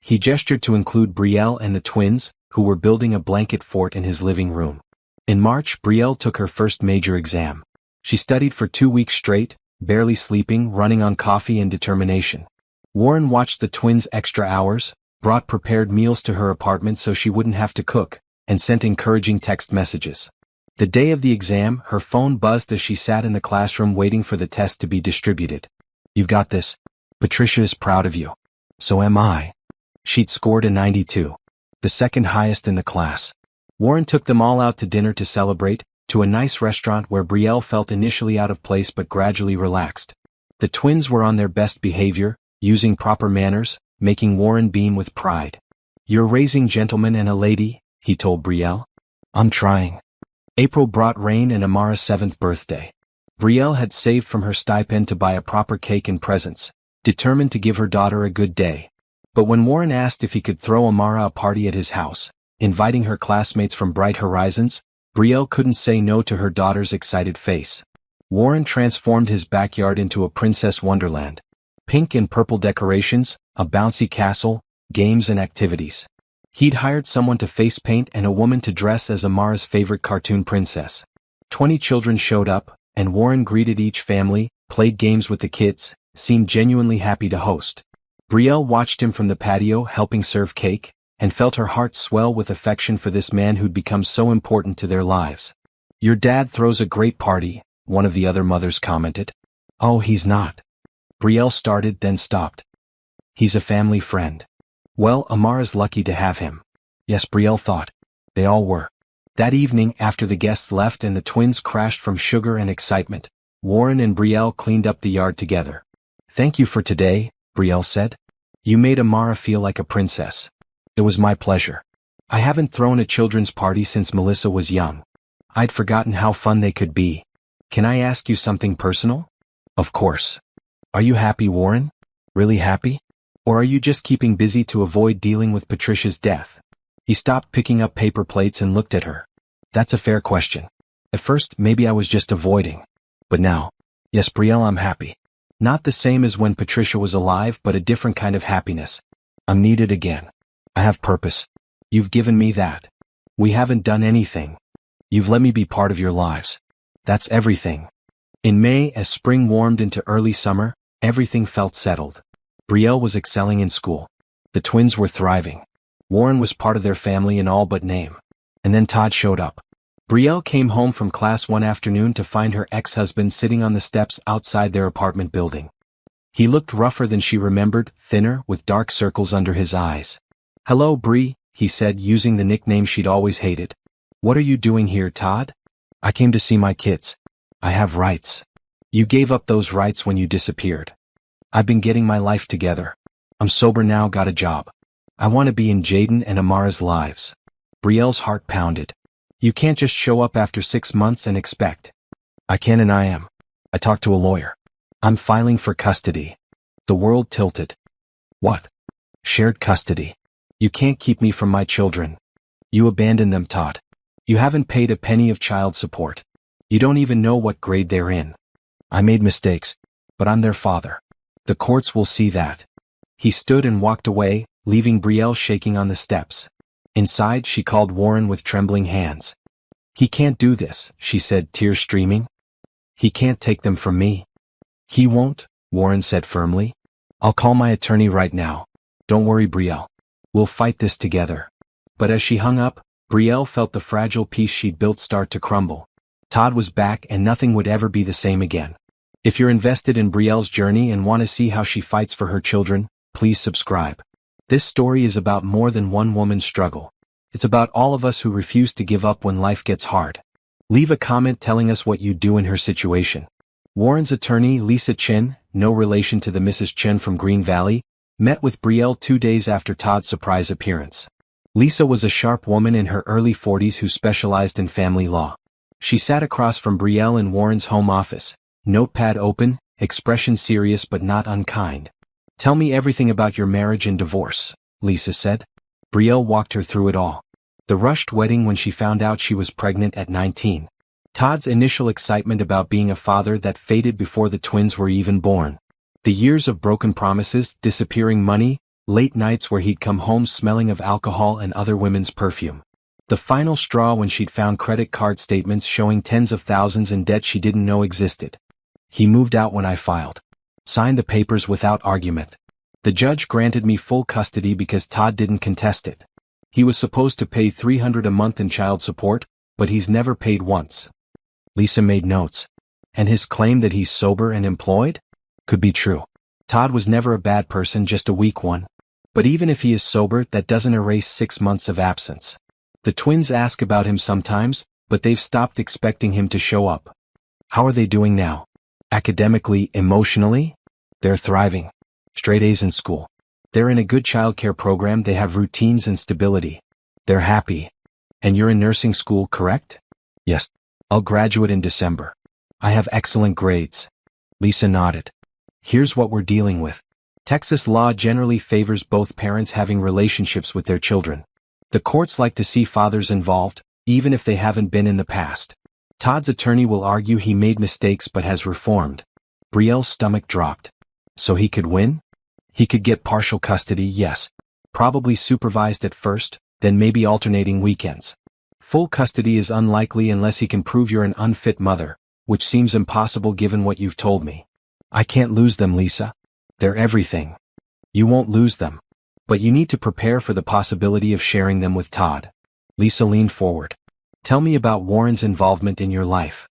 Speaker 1: He gestured to include Brielle and the twins, who were building a blanket fort in his living room. In March, Brielle took her first major exam. She studied for 2 weeks straight, barely sleeping, running on coffee and determination. Warren watched the twins' extra hours, brought prepared meals to her apartment so she wouldn't have to cook, and sent encouraging text messages. The day of the exam, her phone buzzed as she sat in the classroom waiting for the test to be distributed. "You've got this. Patricia is proud of you. So am I." She'd scored a 92, the second highest in the class. Warren took them all out to dinner to celebrate, to a nice restaurant where Brielle felt initially out of place but gradually relaxed. The twins were on their best behavior, using proper manners, making Warren beam with pride. "You're raising gentlemen and a lady," he told Brielle. "I'm trying." April brought rain and Amara's 7th birthday. Brielle had saved from her stipend to buy a proper cake and presents, determined to give her daughter a good day. But when Warren asked if he could throw Amara a party at his house, inviting her classmates from Bright Horizons, Brielle couldn't say no to her daughter's excited face. Warren transformed his backyard into a princess wonderland. Pink and purple decorations, a bouncy castle, games and activities. He'd hired someone to face paint and a woman to dress as Amara's favorite cartoon princess. 20 children showed up, and Warren greeted each family, played games with the kids, seemed genuinely happy to host. Brielle watched him from the patio helping serve cake, and felt her heart swell with affection for this man who'd become so important to their lives. "Your dad throws a great party," one of the other mothers commented. "Oh, he's not." Brielle started, then stopped. "He's a family friend." "Well, Amara's lucky to have him." Yes, Brielle thought. They all were. That evening, after the guests left and the twins crashed from sugar and excitement, Warren and Brielle cleaned up the yard together. "Thank you for today," Brielle said. "You made Amara feel like a princess." "It was my pleasure. I haven't thrown a children's party since Melissa was young. I'd forgotten how fun they could be. Can I ask you something personal?" "Of course." "Are you happy, Warren? Really happy? Or are you just keeping busy to avoid dealing with Patricia's death?" He stopped picking up paper plates and looked at her. "That's a fair question. At first, maybe I was just avoiding. But now, yes, Brielle, I'm happy. Not the same as when Patricia was alive, but a different kind of happiness. I'm needed again. I have purpose. You've given me that. We haven't done anything. You've let me be part of your lives. That's everything." In May, as spring warmed into early summer, everything felt settled. Brielle was excelling in school. The twins were thriving. Warren was part of their family in all but name. And then Todd showed up. Brielle came home from class one afternoon to find her ex-husband sitting on the steps outside their apartment building. He looked rougher than she remembered, thinner, with dark circles under his eyes. "Hello, Bri," he said, using the nickname she'd always hated. "What are you doing here, Todd?" "I came to see my kids. I have rights." "You gave up those rights when you disappeared." "I've been getting my life together. I'm sober now, got a job. I want to be in Jaden and Amara's lives." Brielle's heart pounded. "You can't just show up after 6 months and expect." "I can and I am. I talked to a lawyer. I'm filing for custody." The world tilted. "What? Shared custody? You can't keep me from my children. You abandoned them, Todd. You haven't paid a penny of child support. You don't even know what grade they're in." "I made mistakes, but I'm their father. The courts will see that." He stood and walked away, leaving Brielle shaking on the steps. Inside, she called Warren with trembling hands. "He can't do this," she said, tears streaming. "He can't take them from me." "He won't," Warren said firmly. "I'll call my attorney right now. Don't worry, Brielle. We'll fight this together." But as she hung up, Brielle felt the fragile peace she'd built start to crumble. Todd was back and nothing would ever be the same again. If you're invested in Brielle's journey and want to see how she fights for her children, please subscribe. This story is about more than one woman's struggle. It's about all of us who refuse to give up when life gets hard. Leave a comment telling us what you'd do in her situation. Warren's attorney, Lisa Chin, no relation to the Mrs. Chen from Green Valley, met with Brielle 2 days after Todd's surprise appearance. Lisa was a sharp woman in her early 40s who specialized in family law. She sat across from Brielle in Warren's home office, notepad open, expression serious but not unkind. "Tell me everything about your marriage and divorce," Lisa said. Brielle walked her through it all. The rushed wedding when she found out she was pregnant at 19. Todd's initial excitement about being a father that faded before the twins were even born. The years of broken promises, disappearing money, late nights where he'd come home smelling of alcohol and other women's perfume. The final straw when she'd found credit card statements showing tens of thousands in debt she didn't know existed. "He moved out when I filed. Signed the papers without argument. The judge granted me full custody because Todd didn't contest it. He was supposed to pay $300 a month in child support, but he's never paid once." Lisa made notes. "And his claim that he's sober and employed? Could be true. Todd was never a bad person, just a weak one. But even if he is sober, that doesn't erase 6 months of absence. The twins ask about him sometimes, but they've stopped expecting him to show up." "How are they doing now? Academically, emotionally?" "They're thriving. Straight A's in school. They're in a good childcare program, they have routines and stability. They're happy. And you're in nursing school, correct?" "Yes. I'll graduate in December. I have excellent grades." Lisa nodded. "Here's what we're dealing with. Texas law generally favors both parents having relationships with their children. The courts like to see fathers involved, even if they haven't been in the past. Todd's attorney will argue he made mistakes but has reformed." Brielle's stomach dropped. "So he could win?" "He could get partial custody, yes. Probably supervised at first, then maybe alternating weekends. Full custody is unlikely unless he can prove you're an unfit mother, which seems impossible given what you've told me." "I can't lose them, Lisa. They're everything." "You won't lose them. But you need to prepare for the possibility of sharing them with Todd. Lisa leaned forward. Tell me about Warren's involvement in your life.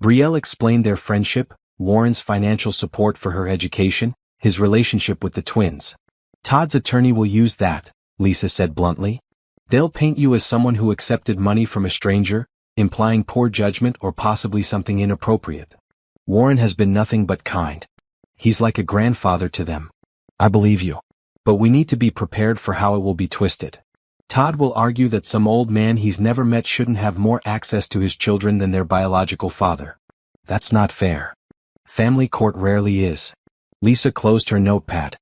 Speaker 1: Brielle explained their friendship, Warren's financial support for her education, his relationship with the twins. Todd's attorney will use that, Lisa said bluntly. They'll paint you as someone who accepted money from a stranger, implying poor judgment or possibly something inappropriate. Warren has been nothing but kind. He's like a grandfather to them. I believe you. But we need to be prepared for how it will be twisted. Todd will argue that some old man he's never met shouldn't have more access to his children than their biological father. That's not fair. Family court rarely is. Lisa closed her notepad.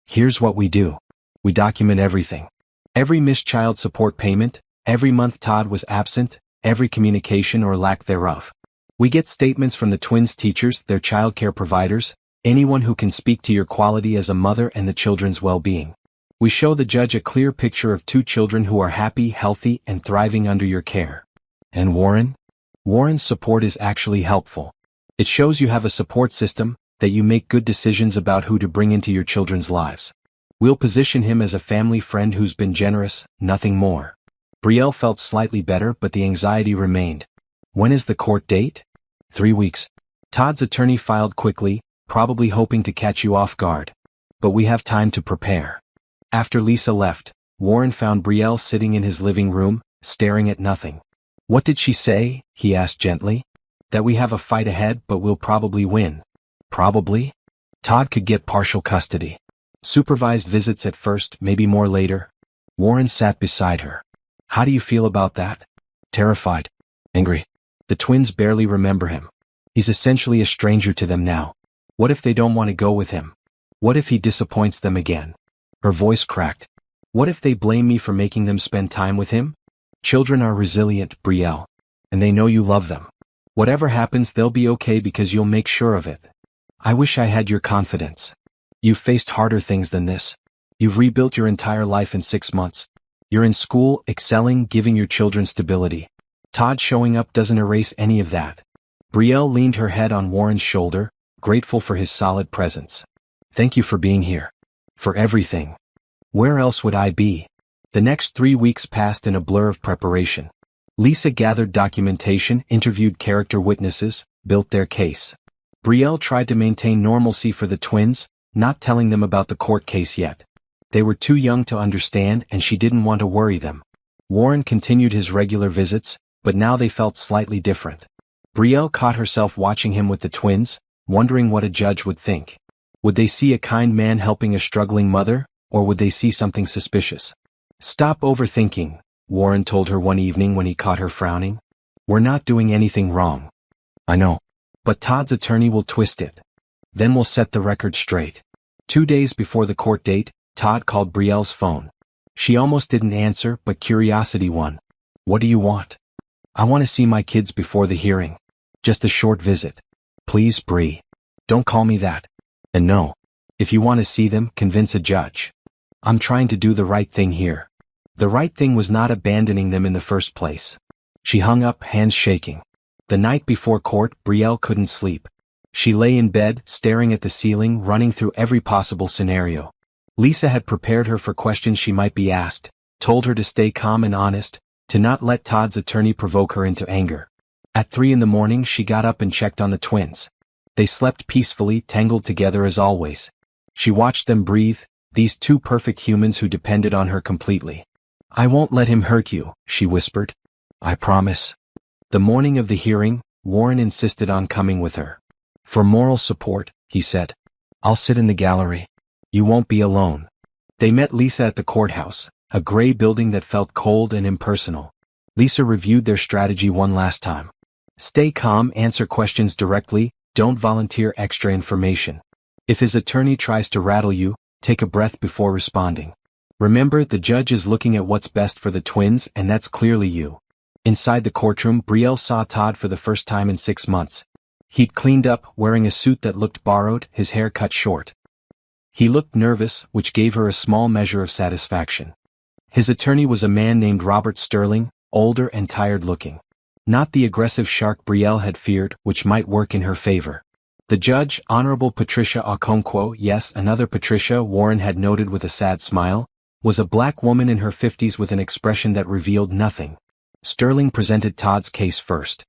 Speaker 1: Here's what we do. We document everything. Every missed child support payment, every month Todd was absent, every communication or lack thereof. We get statements from the twins' teachers, their childcare providers, anyone who can speak to your quality as a mother and the children's well-being. We show the judge a clear picture of two children who are happy, healthy, and thriving under your care. And Warren? Warren's support is actually helpful. It shows you have a support system, that you make good decisions about who to bring into your children's lives. We'll position him as a family friend who's been generous, nothing more. Brielle felt slightly better, but the anxiety remained. When is the court date? 3 weeks. Todd's attorney filed quickly, probably hoping to catch you off guard. But we have time to prepare. After Lisa left, Warren found Brielle sitting in his living room, staring at nothing. What did she say? He asked gently. That we have a fight ahead, but we'll probably win. Probably? Todd could get partial custody. Supervised visits at first, maybe more later. Warren sat beside her. How do you feel about that? Terrified. Angry. The twins barely remember him. He's essentially a stranger to them now. What if they don't want to go with him? What if he disappoints them again? Her voice cracked. What if they blame me for making them spend time with him? Children are resilient, Brielle. And they know you love them. Whatever happens, they'll be okay because you'll make sure of it. I wish I had your confidence. You've faced harder things than this. You've rebuilt your entire life in 6 months. You're in school, excelling, giving your children stability. Todd showing up doesn't erase any of that. Brielle leaned her head on Warren's shoulder, grateful for his solid presence. Thank you for being here. For everything. Where else would I be? The next 3 weeks passed in a blur of preparation. Lisa gathered documentation, interviewed character witnesses, built their case. Brielle tried to maintain normalcy for the twins, not telling them about the court case yet. They were too young to understand and she didn't want to worry them. Warren continued his regular visits, but now they felt slightly different. Brielle caught herself watching him with the twins, wondering what a judge would think. Would they see a kind man helping a struggling mother, or would they see something suspicious? Stop overthinking, Warren told her one evening when he caught her frowning. We're not doing anything wrong. I know. But Todd's attorney will twist it. Then we'll set the record straight. 2 days before the court date, Todd called Brielle's phone. She almost didn't answer, but curiosity won. What do you want? I want to see my kids before the hearing. Just a short visit. Please, Bri. Don't call me that. And no. If you want to see them, convince a judge. I'm trying to do the right thing here. The right thing was not abandoning them in the first place. She hung up, hands shaking. The night before court, Brielle couldn't sleep. She lay in bed, staring at the ceiling, running through every possible scenario. Lisa had prepared her for questions she might be asked, told her to stay calm and honest, to not let Todd's attorney provoke her into anger. At 3 a.m, she got up and checked on the twins. They slept peacefully, tangled together as always. She watched them breathe, these two perfect humans who depended on her completely. I won't let him hurt you, she whispered. I promise. The morning of the hearing, Warren insisted on coming with her. For moral support, he said. I'll sit in the gallery. You won't be alone. They met Lisa at the courthouse, a gray building that felt cold and impersonal. Lisa reviewed their strategy one last time. Stay calm, answer questions directly, don't volunteer extra information. If his attorney tries to rattle you, take a breath before responding. Remember, the judge is looking at what's best for the twins, and that's clearly you. Inside the courtroom, Brielle saw Todd for the first time in 6 months. He'd cleaned up, wearing a suit that looked borrowed, his hair cut short. He looked nervous, which gave her a small measure of satisfaction. His attorney was a man named Robert Sterling, older and tired-looking. Not the aggressive shark Brielle had feared, which might work in her favor. The judge, Honorable Patricia Okonkwo, yes, another Patricia, Warren had noted with a sad smile, was a black woman in her 50s with an expression that revealed nothing. Sterling presented Todd's case first.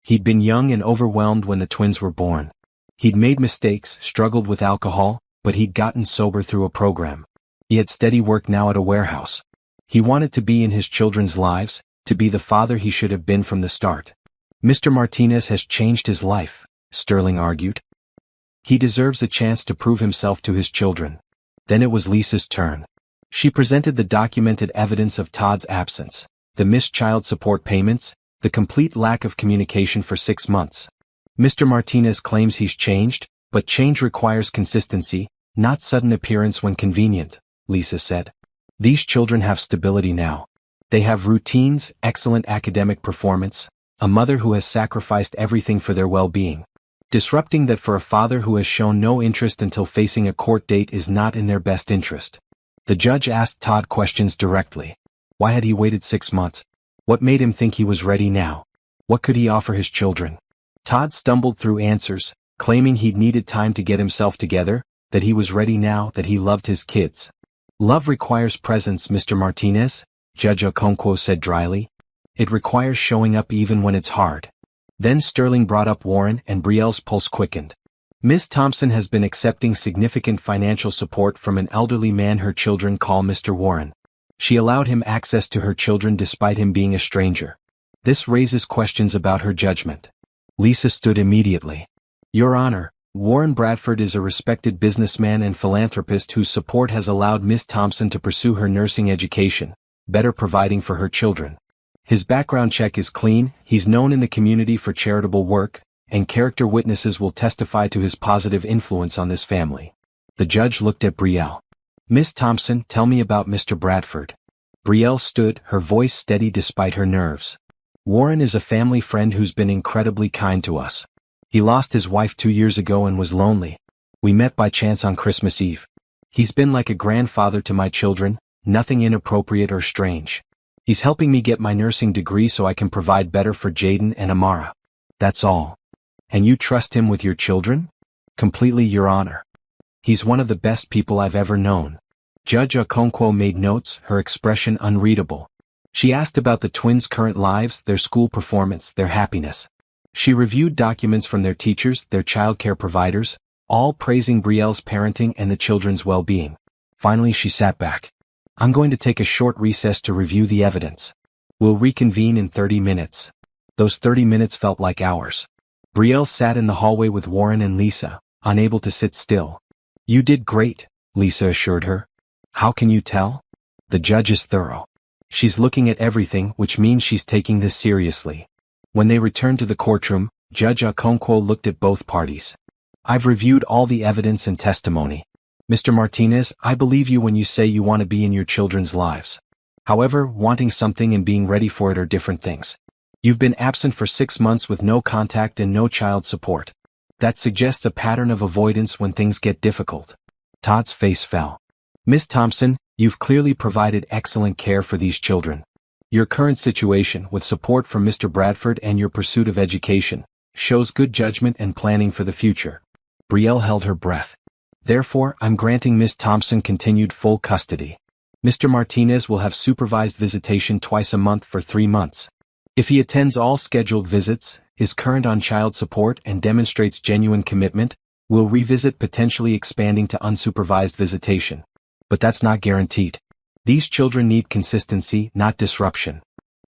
Speaker 1: He'd been young and overwhelmed when the twins were born. He'd made mistakes, struggled with alcohol, but he'd gotten sober through a program. He had steady work now at a warehouse. He wanted to be in his children's lives, to be the father he should have been from the start. Mr. Martinez has changed his life, Sterling argued. He deserves a chance to prove himself to his children. Then it was Lisa's turn. She presented the documented evidence of Todd's absence, the missed child support payments, the complete lack of communication for 6 months. Mr. Martinez claims he's changed, but change requires consistency, not sudden appearance when convenient, Lisa said. These children have stability now. They have routines, excellent academic performance, a mother who has sacrificed everything for their well-being. Disrupting that for a father who has shown no interest until facing a court date is not in their best interest. The judge asked Todd questions directly. Why had he waited 6 months? What made him think he was ready now? What could he offer his children? Todd stumbled through answers, claiming he'd needed time to get himself together, that he was ready now, that he loved his kids. Love requires presence, Mr. Martinez, Judge Okonkwo said dryly. It requires showing up even when it's hard. Then Sterling brought up Warren, and Brielle's pulse quickened. Miss Thompson has been accepting significant financial support from an elderly man her children call Mr. Warren. She allowed him access to her children despite him being a stranger. This raises questions about her judgment. Lisa stood immediately. Your Honor, Warren Bradford is a respected businessman and philanthropist whose support has allowed Miss Thompson to pursue her nursing education, better providing for her children. His background check is clean, he's known in the community for charitable work, and character witnesses will testify to his positive influence on this family. The judge looked at Brielle. Miss Thompson, tell me about Mr. Bradford. Brielle stood, her voice steady despite her nerves. Warren is a family friend who's been incredibly kind to us. He lost his wife 2 years ago and was lonely. We met by chance on Christmas Eve. He's been like a grandfather to my children, nothing inappropriate or strange. He's helping me get my nursing degree so I can provide better for Jaden and Amara. That's all. And you trust him with your children? Completely, Your Honor. He's one of the best people I've ever known. Judge Okonkwo made notes, her expression unreadable. She asked about the twins' current lives, their school performance, their happiness. She reviewed documents from their teachers, their childcare providers, all praising Brielle's parenting and the children's well-being. Finally she sat back. I'm going to take a short recess to review the evidence. We'll reconvene in 30 minutes. Those 30 minutes felt like hours. Brielle sat in the hallway with Warren and Lisa, unable to sit still. You did great, Lisa assured her. How can you tell? The judge is thorough. She's looking at everything, which means she's taking this seriously. When they returned to the courtroom, Judge Okonkwo looked at both parties. I've reviewed all the evidence and testimony. Mr. Martinez, I believe you when you say you want to be in your children's lives. However, wanting something and being ready for it are different things. You've been absent for 6 months with no contact and no child support. That suggests a pattern of avoidance when things get difficult. Todd's face fell. Miss Thompson, you've clearly provided excellent care for these children. Your current situation, with support from Mr. Bradford and your pursuit of education, shows good judgment and planning for the future. Brielle held her breath. Therefore, I'm granting Miss Thompson continued full custody. Mr. Martinez will have supervised visitation twice a month for 3 months. If he attends all scheduled visits, is current on child support and demonstrates genuine commitment, we'll revisit potentially expanding to unsupervised visitation. But that's not guaranteed. These children need consistency, not disruption.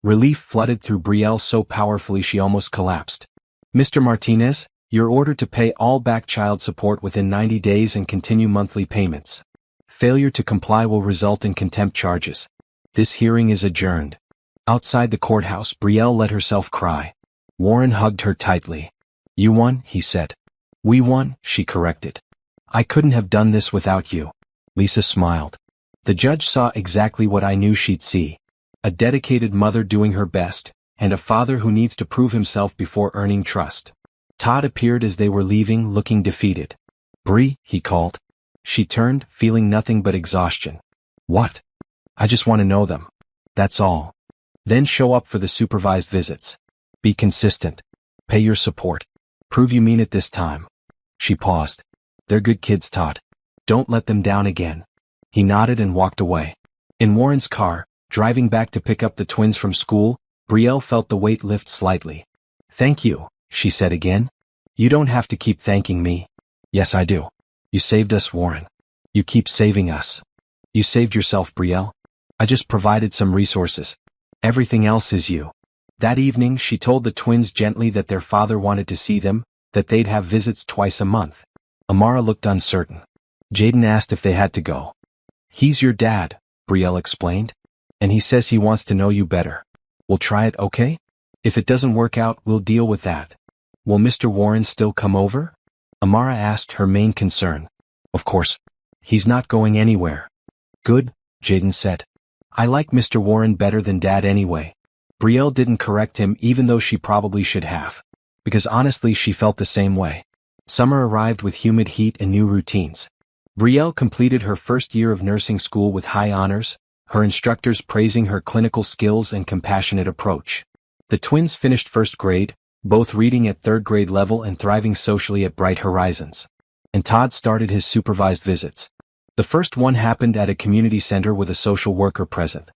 Speaker 1: Relief flooded through Brielle so powerfully she almost collapsed. Mr. Martinez, you're ordered to pay all back child support within 90 days and continue monthly payments. Failure to comply will result in contempt charges. This hearing is adjourned. Outside the courthouse, Brielle let herself cry. Warren hugged her tightly. You won, he said. We won, she corrected. I couldn't have done this without you. Lisa smiled. The judge saw exactly what I knew she'd see. A dedicated mother doing her best, and a father who needs to prove himself before earning trust. Todd appeared as they were leaving, looking defeated. Bree, he called. She turned, feeling nothing but exhaustion. What? I just want to know them. That's all. Then show up for the supervised visits. Be consistent. Pay your support. Prove you mean it this time. She paused. They're good kids, Todd. Don't let them down again. He nodded and walked away. In Warren's car, driving back to pick up the twins from school, Brielle felt the weight lift slightly. "Thank you," she said again. "You don't have to keep thanking me." "Yes, I do. You saved us, Warren. You keep saving us." "You saved yourself, Brielle. I just provided some resources. Everything else is you." That evening she told the twins gently that their father wanted to see them, that they'd have visits twice a month. Amara looked uncertain. Jaden asked if they had to go. "He's your dad," Brielle explained. "And he says he wants to know you better. We'll try it, okay? If it doesn't work out, we'll deal with that." "Will Mr. Warren still come over?" Amara asked, her main concern. "Of course. He's not going anywhere." "Good," Jaden said. "I like Mr. Warren better than Dad anyway." Brielle didn't correct him even though she probably should have. Because honestly she felt the same way. Summer arrived with humid heat and new routines. Brielle completed her first year of nursing school with high honors, her instructors praising her clinical skills and compassionate approach. The twins finished first grade, both reading at third grade level and thriving socially at Bright Horizons. And Todd started his supervised visits. The first one happened at a community center with a social worker present.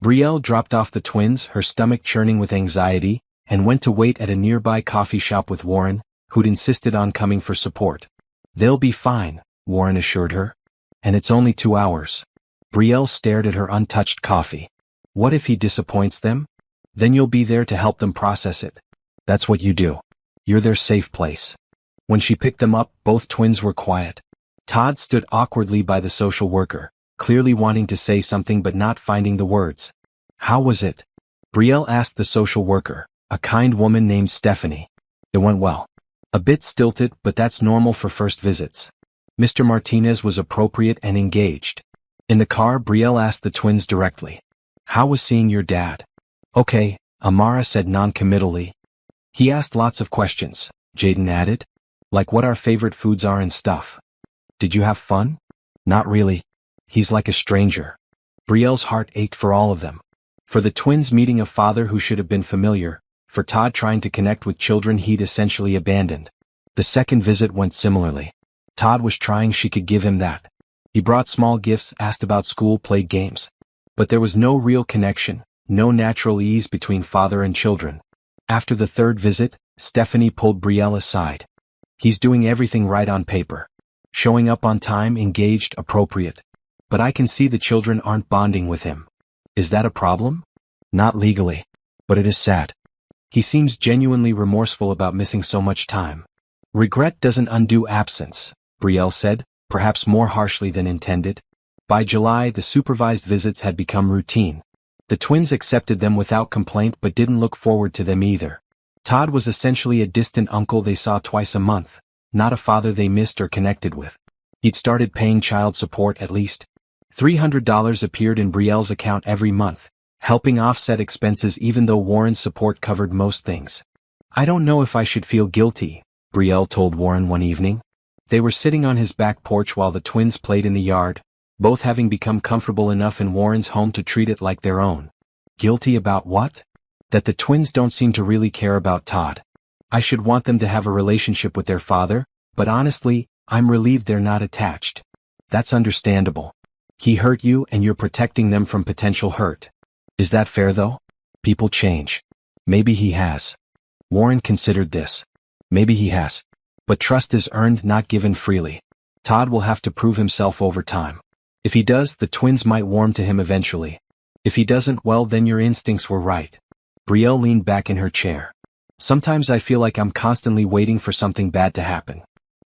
Speaker 1: Brielle dropped off the twins, her stomach churning with anxiety, and went to wait at a nearby coffee shop with Warren, who'd insisted on coming for support. "They'll be fine," Warren assured her. "And it's only 2 hours." Brielle stared at her untouched coffee. "What if he disappoints them? Then you'll be there to help them process it. That's what you do. You're their safe place." When she picked them up, both twins were quiet. Todd stood awkwardly by the social worker, clearly wanting to say something but not finding the words. "How was it?" Brielle asked the social worker, a kind woman named Stephanie. "It went well. A bit stilted, but that's normal for first visits. Mr. Martinez was appropriate and engaged." In the car, Brielle asked the twins directly. "How was seeing your dad?" "Okay," Amara said non-committally. "He asked lots of questions," Jaden added. "Like what our favorite foods are and stuff." "Did you have fun?" "Not really. He's like a stranger." Brielle's heart ached for all of them. For the twins meeting a father who should have been familiar, for Todd trying to connect with children he'd essentially abandoned. The second visit went similarly. Todd was trying, she could give him that. He brought small gifts, asked about school, played games. But there was no real connection, no natural ease between father and children. After the third visit, Stephanie pulled Brielle aside. "He's doing everything right on paper. Showing up on time, engaged, appropriate. But I can see the children aren't bonding with him. Is that a problem?" "Not legally. But it is sad. He seems genuinely remorseful about missing so much time." "Regret doesn't undo absence," Brielle said, perhaps more harshly than intended. By July, the supervised visits had become routine. The twins accepted them without complaint but didn't look forward to them either. Todd was essentially a distant uncle they saw twice a month, not a father they missed or connected with. He'd started paying child support at least. $300 appeared in Brielle's account every month, helping offset expenses even though Warren's support covered most things. "I don't know if I should feel guilty," Brielle told Warren one evening. They were sitting on his back porch while the twins played in the yard, both having become comfortable enough in Warren's home to treat it like their own. "Guilty about what?" "That the twins don't seem to really care about Todd. I should want them to have a relationship with their father, but honestly, I'm relieved they're not attached." "That's understandable. He hurt you and you're protecting them from potential hurt. Is that fair though? People change. Maybe he has." Warren considered this. Maybe he has. But trust is earned, not given freely. Todd will have to prove himself over time. If he does, the twins might warm to him eventually. If he doesn't, well then your instincts were right. Brielle leaned back in her chair. "Sometimes I feel like I'm constantly waiting for something bad to happen.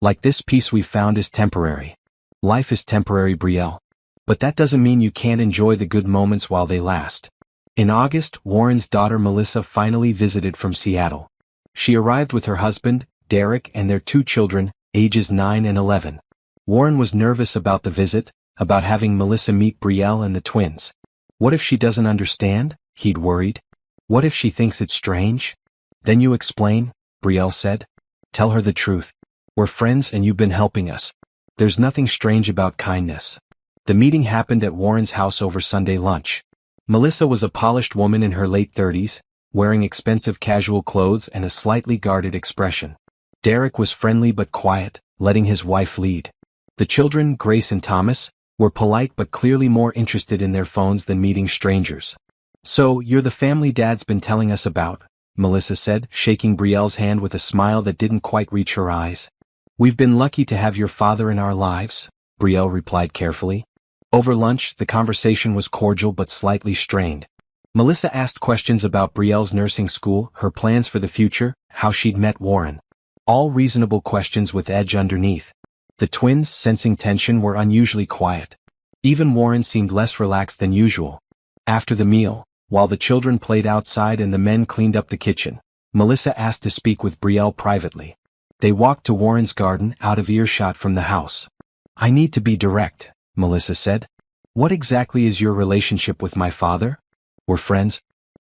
Speaker 1: Like this peace we've found is temporary. Life is temporary, Brielle. But that doesn't mean you can't enjoy the good moments while they last." In August, Warren's daughter Melissa finally visited from Seattle. She arrived with her husband, Derek, and their 2 children, ages 9 and 11. Warren was nervous about the visit, about having Melissa meet Brielle and the twins. What if she doesn't understand? He'd worried. What if she thinks it's strange? "Then you explain," Brielle said. "Tell her the truth. We're friends and you've been helping us. There's nothing strange about kindness." The meeting happened at Warren's house over Sunday lunch. Melissa was a polished woman in her late 30s, wearing expensive casual clothes and a slightly guarded expression. Derek was friendly but quiet, letting his wife lead. The children, Grace and Thomas, were polite but clearly more interested in their phones than meeting strangers. "So, you're the family Dad's been telling us about," Melissa said, shaking Brielle's hand with a smile that didn't quite reach her eyes. "We've been lucky to have your father in our lives," Brielle replied carefully. Over lunch, the conversation was cordial but slightly strained. Melissa asked questions about Brielle's nursing school, her plans for the future, how she'd met Warren. All reasonable questions with edge underneath. The twins, sensing tension, were unusually quiet. Even Warren seemed less relaxed than usual. After the meal, while the children played outside and the men cleaned up the kitchen, Melissa asked to speak with Brielle privately. They walked to Warren's garden, out of earshot from the house. "I need to be direct," Melissa said. "What exactly is your relationship with my father?" "We're friends.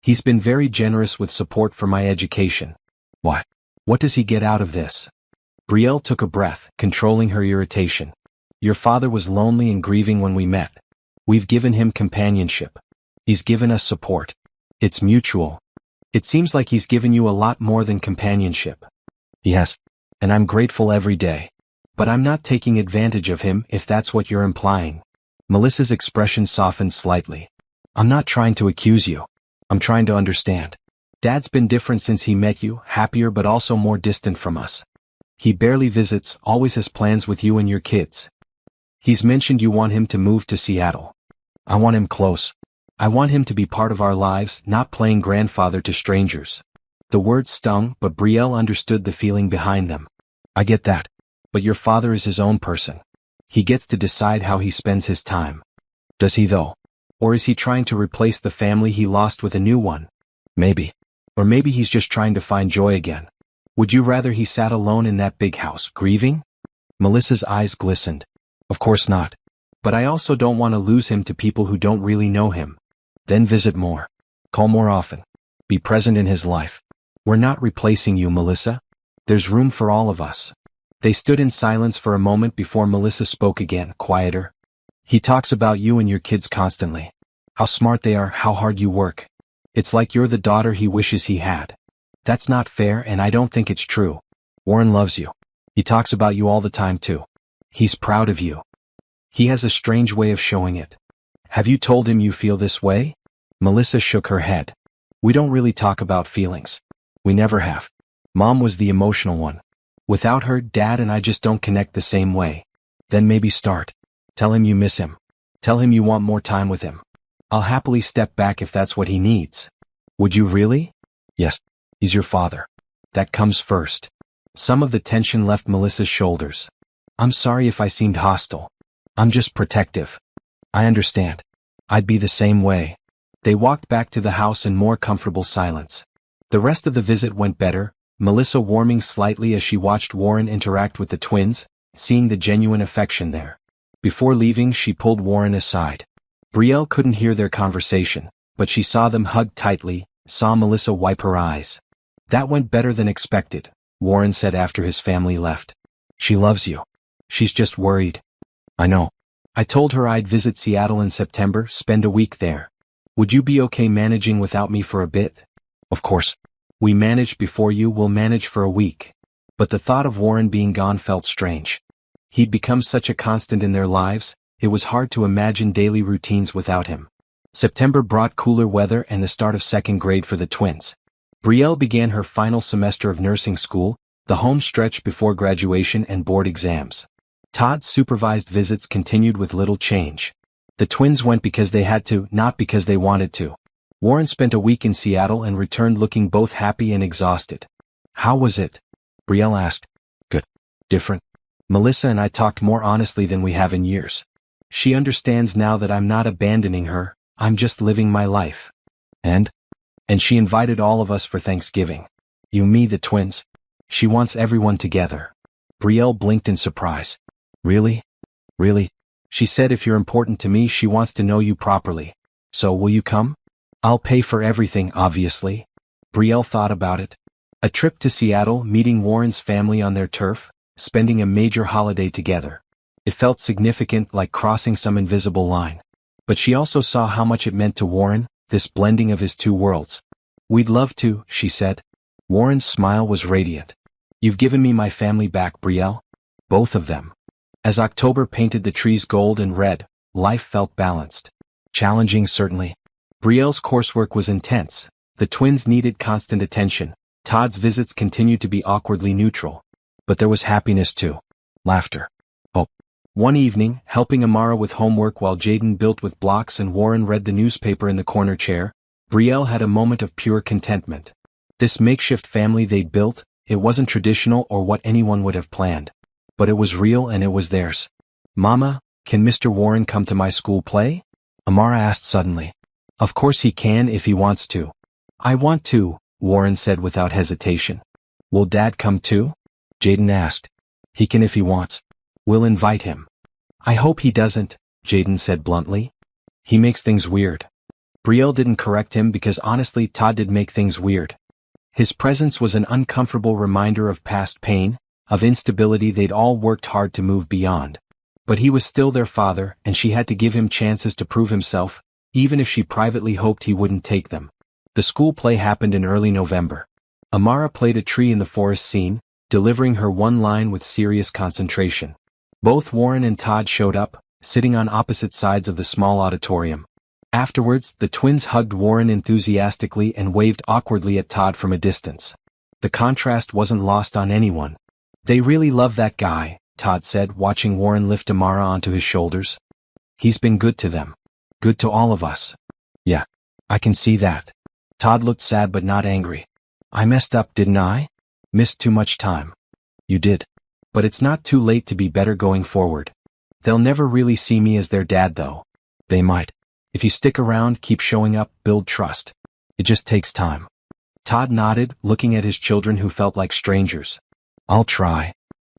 Speaker 1: He's been very generous with support for my education." "What? What does he get out of this?" Brielle took a breath, controlling her irritation. "Your father was lonely and grieving when we met. We've given him companionship. He's given us support. It's mutual. It seems like he's given you a lot more than companionship." "Yes. And I'm grateful every day. But I'm not taking advantage of him, if that's what you're implying." Melissa's expression softened slightly. "I'm not trying to accuse you. I'm trying to understand. Dad's been different since he met you, happier but also more distant from us. He barely visits, always has plans with you and your kids. He's mentioned you want him to move to Seattle. I want him close. I want him to be part of our lives, not playing grandfather to strangers." The words stung, but Brielle understood the feeling behind them. "I get that. But your father is his own person. He gets to decide how he spends his time." "Does he though? Or is he trying to replace the family he lost with a new one?" "Maybe. Or maybe he's just trying to find joy again. Would you rather he sat alone in that big house, grieving?" Melissa's eyes glistened. "Of course not. But I also don't want to lose him to people who don't really know him." "Then visit more. Call more often. Be present in his life." "We're not replacing you, Melissa. There's room for all of us." They stood in silence for a moment before Melissa spoke again, quieter. "He talks about you and your kids constantly. How smart they are, how hard you work. It's like you're the daughter he wishes he had. That's not fair, and I don't think it's true. Warren loves you. He talks about you all the time too. He's proud of you. He has a strange way of showing it. Have you told him you feel this way?" Melissa shook her head. "We don't really talk about feelings. We never have. Mom was the emotional one. Without her, Dad and I just don't connect the same way." "Then maybe start. Tell him you miss him. Tell him you want more time with him. I'll happily step back if that's what he needs." "Would you really?" "Yes. He's your father. That comes first." Some of the tension left Melissa's shoulders. "I'm sorry if I seemed hostile. I'm just protective." "I understand. I'd be the same way." They walked back to the house in more comfortable silence. The rest of the visit went better, Melissa warming slightly as she watched Warren interact with the twins, seeing the genuine affection there. Before leaving, she pulled Warren aside. Brielle couldn't hear their conversation, but she saw them hug tightly, saw Melissa wipe her eyes. "That went better than expected," Warren said after his family left. "She loves you. She's just worried." "I know. I told her I'd visit Seattle in September, spend a week there. Would you be okay managing without me for a bit?" "Of course. We managed before you, we'll manage for a week." But the thought of Warren being gone felt strange. He'd become such a constant in their lives, it was hard to imagine daily routines without him. September brought cooler weather and the start of second grade for the twins. Brielle began her final semester of nursing school, the home stretch before graduation and board exams. Todd's supervised visits continued with little change. The twins went because they had to, not because they wanted to. Warren spent a week in Seattle and returned looking both happy and exhausted. "How was it?" Brielle asked. "Good. Different. Melissa and I talked more honestly than we have in years. She understands now that I'm not abandoning her, I'm just living my life. And she invited all of us for Thanksgiving. You, me, the twins. She wants everyone together." Brielle blinked in surprise. "Really? Really?" She said if you're important to me, she wants to know you properly. "So will you come?" "I'll pay for everything, obviously." Brielle thought about it. A trip to Seattle, meeting Warren's family on their turf, spending a major holiday together. It felt significant, like crossing some invisible line. But she also saw how much it meant to Warren, this blending of his two worlds. "We'd love to," she said. Warren's smile was radiant. "You've given me my family back, Brielle. Both of them. As October painted the trees gold and red, life felt balanced. Challenging, certainly. Brielle's coursework was intense. The twins needed constant attention. Todd's visits continued to be awkwardly neutral. But there was happiness too. Laughter. Hope. One evening, helping Amara with homework while Jaden built with blocks and Warren read the newspaper in the corner chair, Brielle had a moment of pure contentment. This makeshift family they'd built, it wasn't traditional or what anyone would have planned. But it was real and it was theirs. "Mama, can Mr. Warren come to my school play?" Amara asked suddenly. "Of course he can if he wants to." "I want to," Warren said without hesitation. "Will Dad come too?" Jaden asked. "He can if he wants. We'll invite him." "I hope he doesn't," Jaden said bluntly. "He makes things weird." Brielle didn't correct him because honestly Todd did make things weird. His presence was an uncomfortable reminder of past pain, of instability they'd all worked hard to move beyond. But he was still their father, and she had to give him chances to prove himself, even if she privately hoped he wouldn't take them. The school play happened in early November. Amara played a tree in the forest scene, delivering her one line with serious concentration. Both Warren and Todd showed up, sitting on opposite sides of the small auditorium. Afterwards, the twins hugged Warren enthusiastically and waved awkwardly at Todd from a distance. The contrast wasn't lost on anyone. "They really love that guy," Todd said, watching Warren lift Amara onto his shoulders. "He's been good to them. Good to all of us." "Yeah, I can see that." Todd looked sad but not angry. "I messed up, didn't I? Missed too much time." "You did. But it's not too late to be better going forward. They'll never really see me as their dad though." "They might. If you stick around, keep showing up, build trust. It just takes time." Todd nodded, looking at his children who felt like strangers. "I'll try."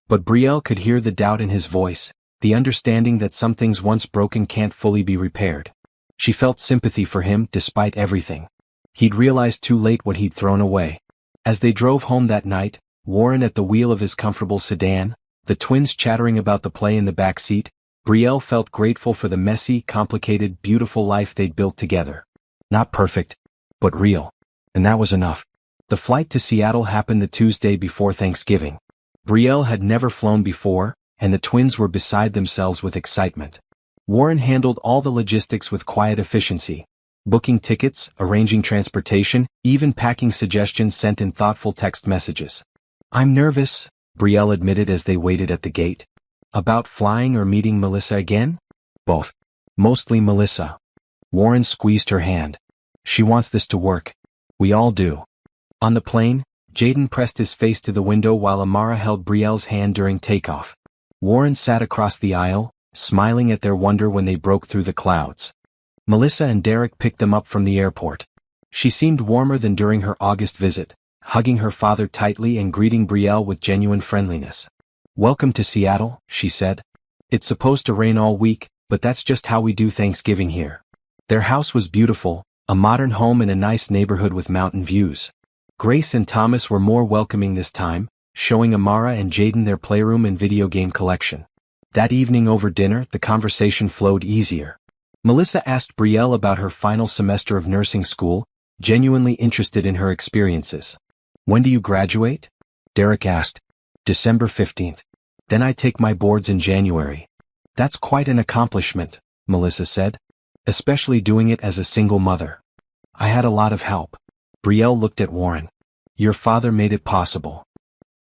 Speaker 1: But Brielle could hear the doubt in his voice, the understanding that some things once broken can't fully be repaired. She felt sympathy for him despite everything. He'd realized too late what he'd thrown away. As they drove home that night, Warren at the wheel of his comfortable sedan, the twins chattering about the play in the back seat, Brielle felt grateful for the messy, complicated, beautiful life they'd built together. Not perfect, but real. And that was enough. The flight to Seattle happened the Tuesday before Thanksgiving. Brielle had never flown before, and the twins were beside themselves with excitement. Warren handled all the logistics with quiet efficiency. Booking tickets, arranging transportation, even packing suggestions sent in thoughtful text messages. "I'm nervous," Brielle admitted as they waited at the gate. "About flying or meeting Melissa again?" "Both. Mostly Melissa." Warren squeezed her hand. "She wants this to work. We all do." On the plane, Jaden pressed his face to the window while Amara held Brielle's hand during takeoff. Warren sat across the aisle, smiling at their wonder when they broke through the clouds. Melissa and Derek picked them up from the airport. She seemed warmer than during her August visit, hugging her father tightly and greeting Brielle with genuine friendliness. "Welcome to Seattle," she said. "It's supposed to rain all week, but that's just how we do Thanksgiving here." Their house was beautiful, a modern home in a nice neighborhood with mountain views. Grace and Thomas were more welcoming this time, showing Amara and Jaden their playroom and video game collection. That evening over dinner, the conversation flowed easier. Melissa asked Brielle about her final semester of nursing school, genuinely interested in her experiences. "When do you graduate?" Derek asked. "December 15th. Then I take my boards in January." "That's quite an accomplishment," Melissa said. "Especially doing it as a single mother." "I had a lot of help." Brielle looked at Warren. "Your father made it possible."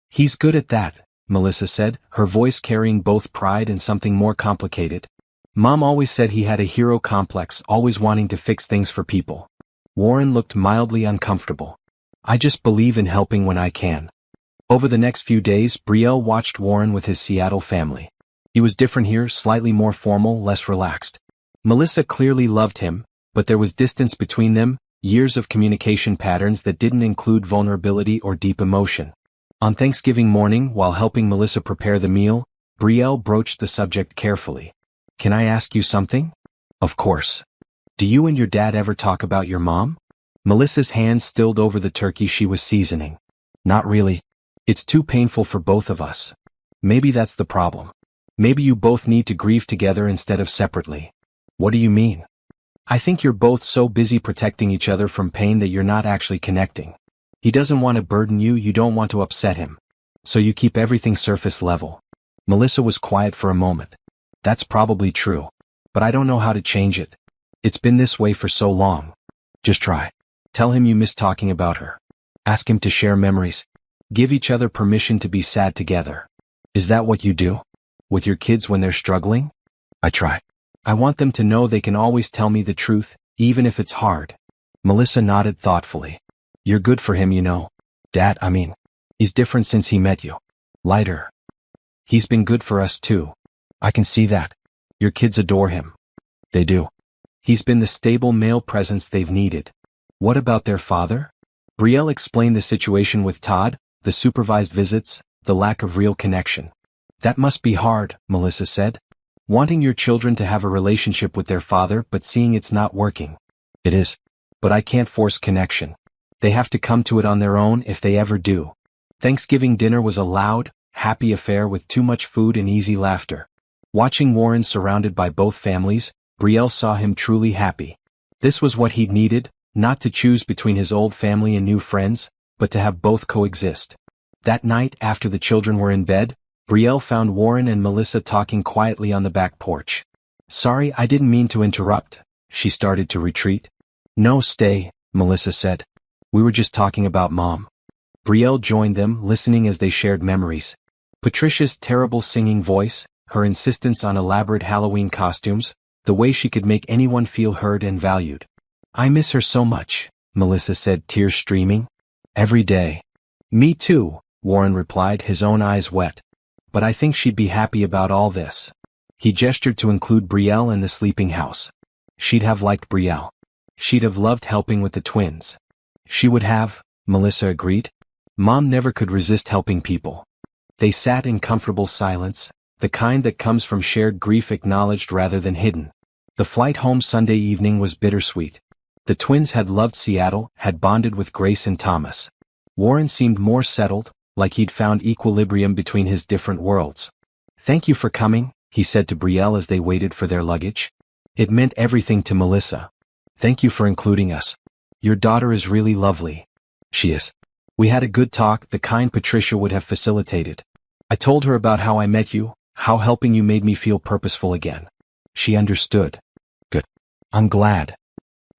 Speaker 1: "He's good at that," Melissa said, her voice carrying both pride and something more complicated. "Mom always said he had a hero complex, always wanting to fix things for people." Warren looked mildly uncomfortable. "I just believe in helping when I can." Over the next few days, Brielle watched Warren with his Seattle family. He was different here, slightly more formal, less relaxed. Melissa clearly loved him, but there was distance between them, years of communication patterns that didn't include vulnerability or deep emotion. On Thanksgiving morning, while helping Melissa prepare the meal, Brielle broached the subject carefully. "Can I ask you something?" "Of course." "Do you and your dad ever talk about your mom?" Melissa's hands stilled over the turkey she was seasoning. "Not really. It's too painful for both of us." "Maybe that's the problem. Maybe you both need to grieve together instead of separately." "What do you mean?" "I think you're both so busy protecting each other from pain that you're not actually connecting. He doesn't want to burden you, you don't want to upset him. So you keep everything surface level." Melissa was quiet for a moment. That's probably true. But I don't know how to change it. It's been this way for so long. Just try. Tell him you miss talking about her. Ask him to share memories. Give each other permission to be sad together. Is that what you do? With your kids when they're struggling? I try. I want them to know they can always tell me the truth, even if it's hard. Melissa nodded thoughtfully. You're good for him, you know. Dad, he's different since he met you. Lighter. He's been good for us too. I can see that. Your kids adore him. They do. He's been the stable male presence they've needed. What about their father? Brielle explained the situation with Todd, the supervised visits, the lack of real connection. That must be hard, Melissa said. Wanting your children to have a relationship with their father but seeing it's not working. It is. But I can't force connection. They have to come to it on their own if they ever do. Thanksgiving dinner was a loud, happy affair with too much food and easy laughter. Watching Warren surrounded by both families, Brielle saw him truly happy. This was what he'd needed, not to choose between his old family and new friends, but to have both coexist. That night after the children were in bed, Brielle found Warren and Melissa talking quietly on the back porch. Sorry, I didn't mean to interrupt. She started to retreat. No, stay, Melissa said. We were just talking about Mom. Brielle joined them, listening as they shared memories. Patricia's terrible singing voice, her insistence on elaborate Halloween costumes, the way she could make anyone feel heard and valued. I miss her so much, Melissa said, tears streaming. Every day. Me too, Warren replied, his own eyes wet. But I think she'd be happy about all this. He gestured to include Brielle in the sleeping house. She'd have liked Brielle. She'd have loved helping with the twins. She would have, Melissa agreed. Mom never could resist helping people. They sat in comfortable silence, the kind that comes from shared grief acknowledged rather than hidden. The flight home Sunday evening was bittersweet. The twins had loved Seattle, had bonded with Grace and Thomas. Warren seemed more settled, like he'd found equilibrium between his different worlds. Thank you for coming, he said to Brielle as they waited for their luggage. It meant everything to Melissa. Thank you for including us. Your daughter is really lovely. She is. We had a good talk, the kind Patricia would have facilitated. I told her about how I met you, how helping you made me feel purposeful again. She understood. Good. I'm glad.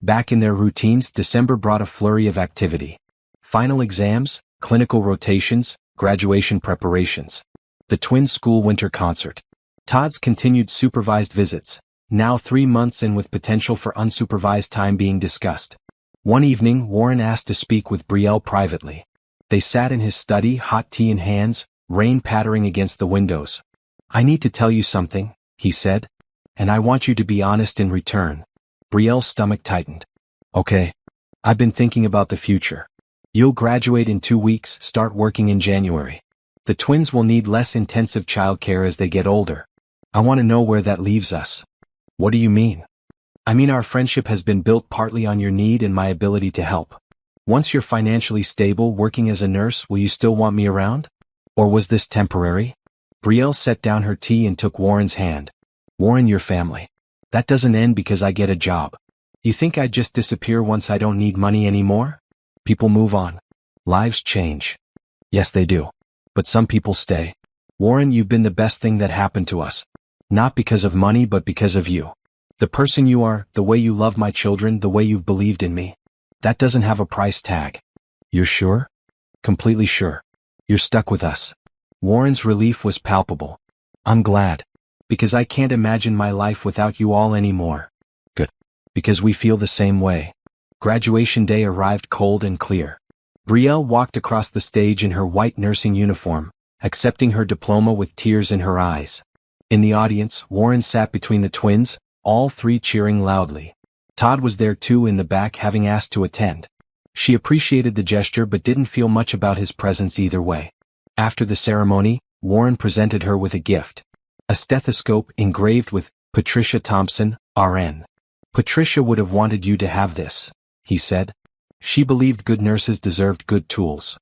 Speaker 1: Back in their routines, December brought a flurry of activity. Final exams, clinical rotations, graduation preparations. The twins' school winter concert. Todd's continued supervised visits, now 3 months in with potential for unsupervised time being discussed. One evening, Warren asked to speak with Brielle privately. They sat in his study, hot tea in hands, rain pattering against the windows. I need to tell you something, he said. And I want you to be honest in return. Brielle's stomach tightened. Okay. I've been thinking about the future. You'll graduate in 2 weeks, start working in January. The twins will need less intensive childcare as they get older. I want to know where that leaves us. What do you mean? I mean our friendship has been built partly on your need and my ability to help. Once you're financially stable working as a nurse, will you still want me around? Or was this temporary? Brielle set down her tea and took Warren's hand. Warren, your family. That doesn't end because I get a job. You think I'd just disappear once I don't need money anymore? People move on. Lives change. Yes, they do. But some people stay. Warren, you've been the best thing that happened to us. Not because of money but because of you. The person you are, the way you love my children, the way you've believed in me. That doesn't have a price tag. You're sure? Completely sure. You're stuck with us. Warren's relief was palpable. I'm glad. Because I can't imagine my life without you all anymore. Good. Because we feel the same way. Graduation day arrived cold and clear. Brielle walked across the stage in her white nursing uniform, accepting her diploma with tears in her eyes. In the audience, Warren sat between the twins, all three cheering loudly. Todd was there too in the back, having asked to attend. She appreciated the gesture but didn't feel much about his presence either way. After the ceremony, Warren presented her with a gift. A stethoscope engraved with Patricia Thompson, RN. Patricia would have wanted you to have this, he said. She believed good nurses deserved good tools.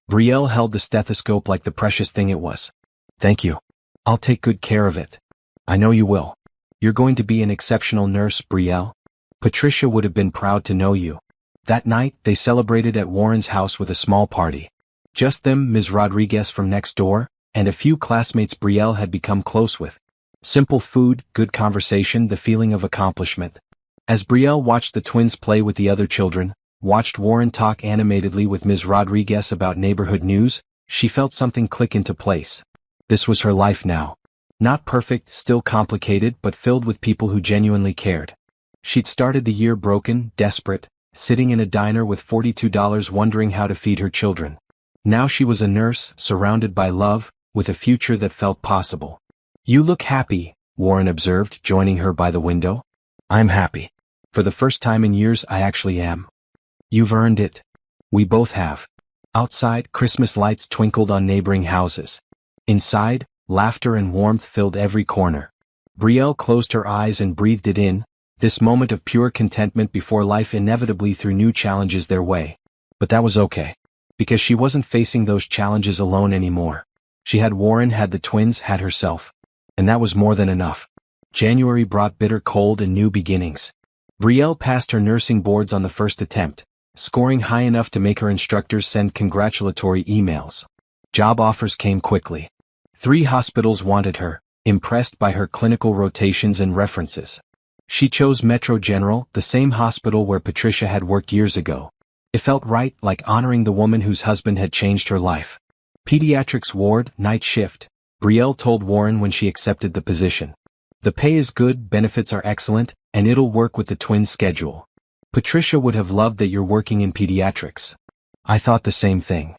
Speaker 1: Brielle held the stethoscope like the precious thing it was. Thank you. I'll take good care of it. I know you will. You're going to be an exceptional nurse, Brielle. Patricia would have been proud to know you. That night, they celebrated at Warren's house with a small party. Just them, Ms. Rodriguez from next door, and a few classmates Brielle had become close with. Simple food, good conversation, the feeling of accomplishment. As Brielle watched the twins play with the other children, watched Warren talk animatedly with Ms. Rodriguez about neighborhood news, she felt something click into place. This was her life now. Not perfect, still complicated, but filled with people who genuinely cared. She'd started the year broken, desperate, sitting in a diner with $42 wondering how to feed her children. Now she was a nurse, surrounded by love, with a future that felt possible. "You look happy," Warren observed, joining her by the window. "I'm happy. For the first time in years I actually am." "You've earned it." "We both have." Outside, Christmas lights twinkled on neighboring houses. Inside, laughter and warmth filled every corner. Brielle closed her eyes and breathed it in, this moment of pure contentment before life inevitably threw new challenges their way. But that was okay. Because she wasn't facing those challenges alone anymore. She had Warren, had the twins, had herself. And that was more than enough. January brought bitter cold and new beginnings. Brielle passed her nursing boards on the first attempt, scoring high enough to make her instructors send congratulatory emails. Job offers came quickly. 3 hospitals wanted her, impressed by her clinical rotations and references. She chose Metro General, the same hospital where Patricia had worked years ago. It felt right, like honoring the woman whose husband had changed her life. Pediatrics ward, night shift, Brielle told Warren when she accepted the position. The pay is good, benefits are excellent, and it'll work with the twins' schedule. Patricia would have loved that you're working in pediatrics. I thought the same thing.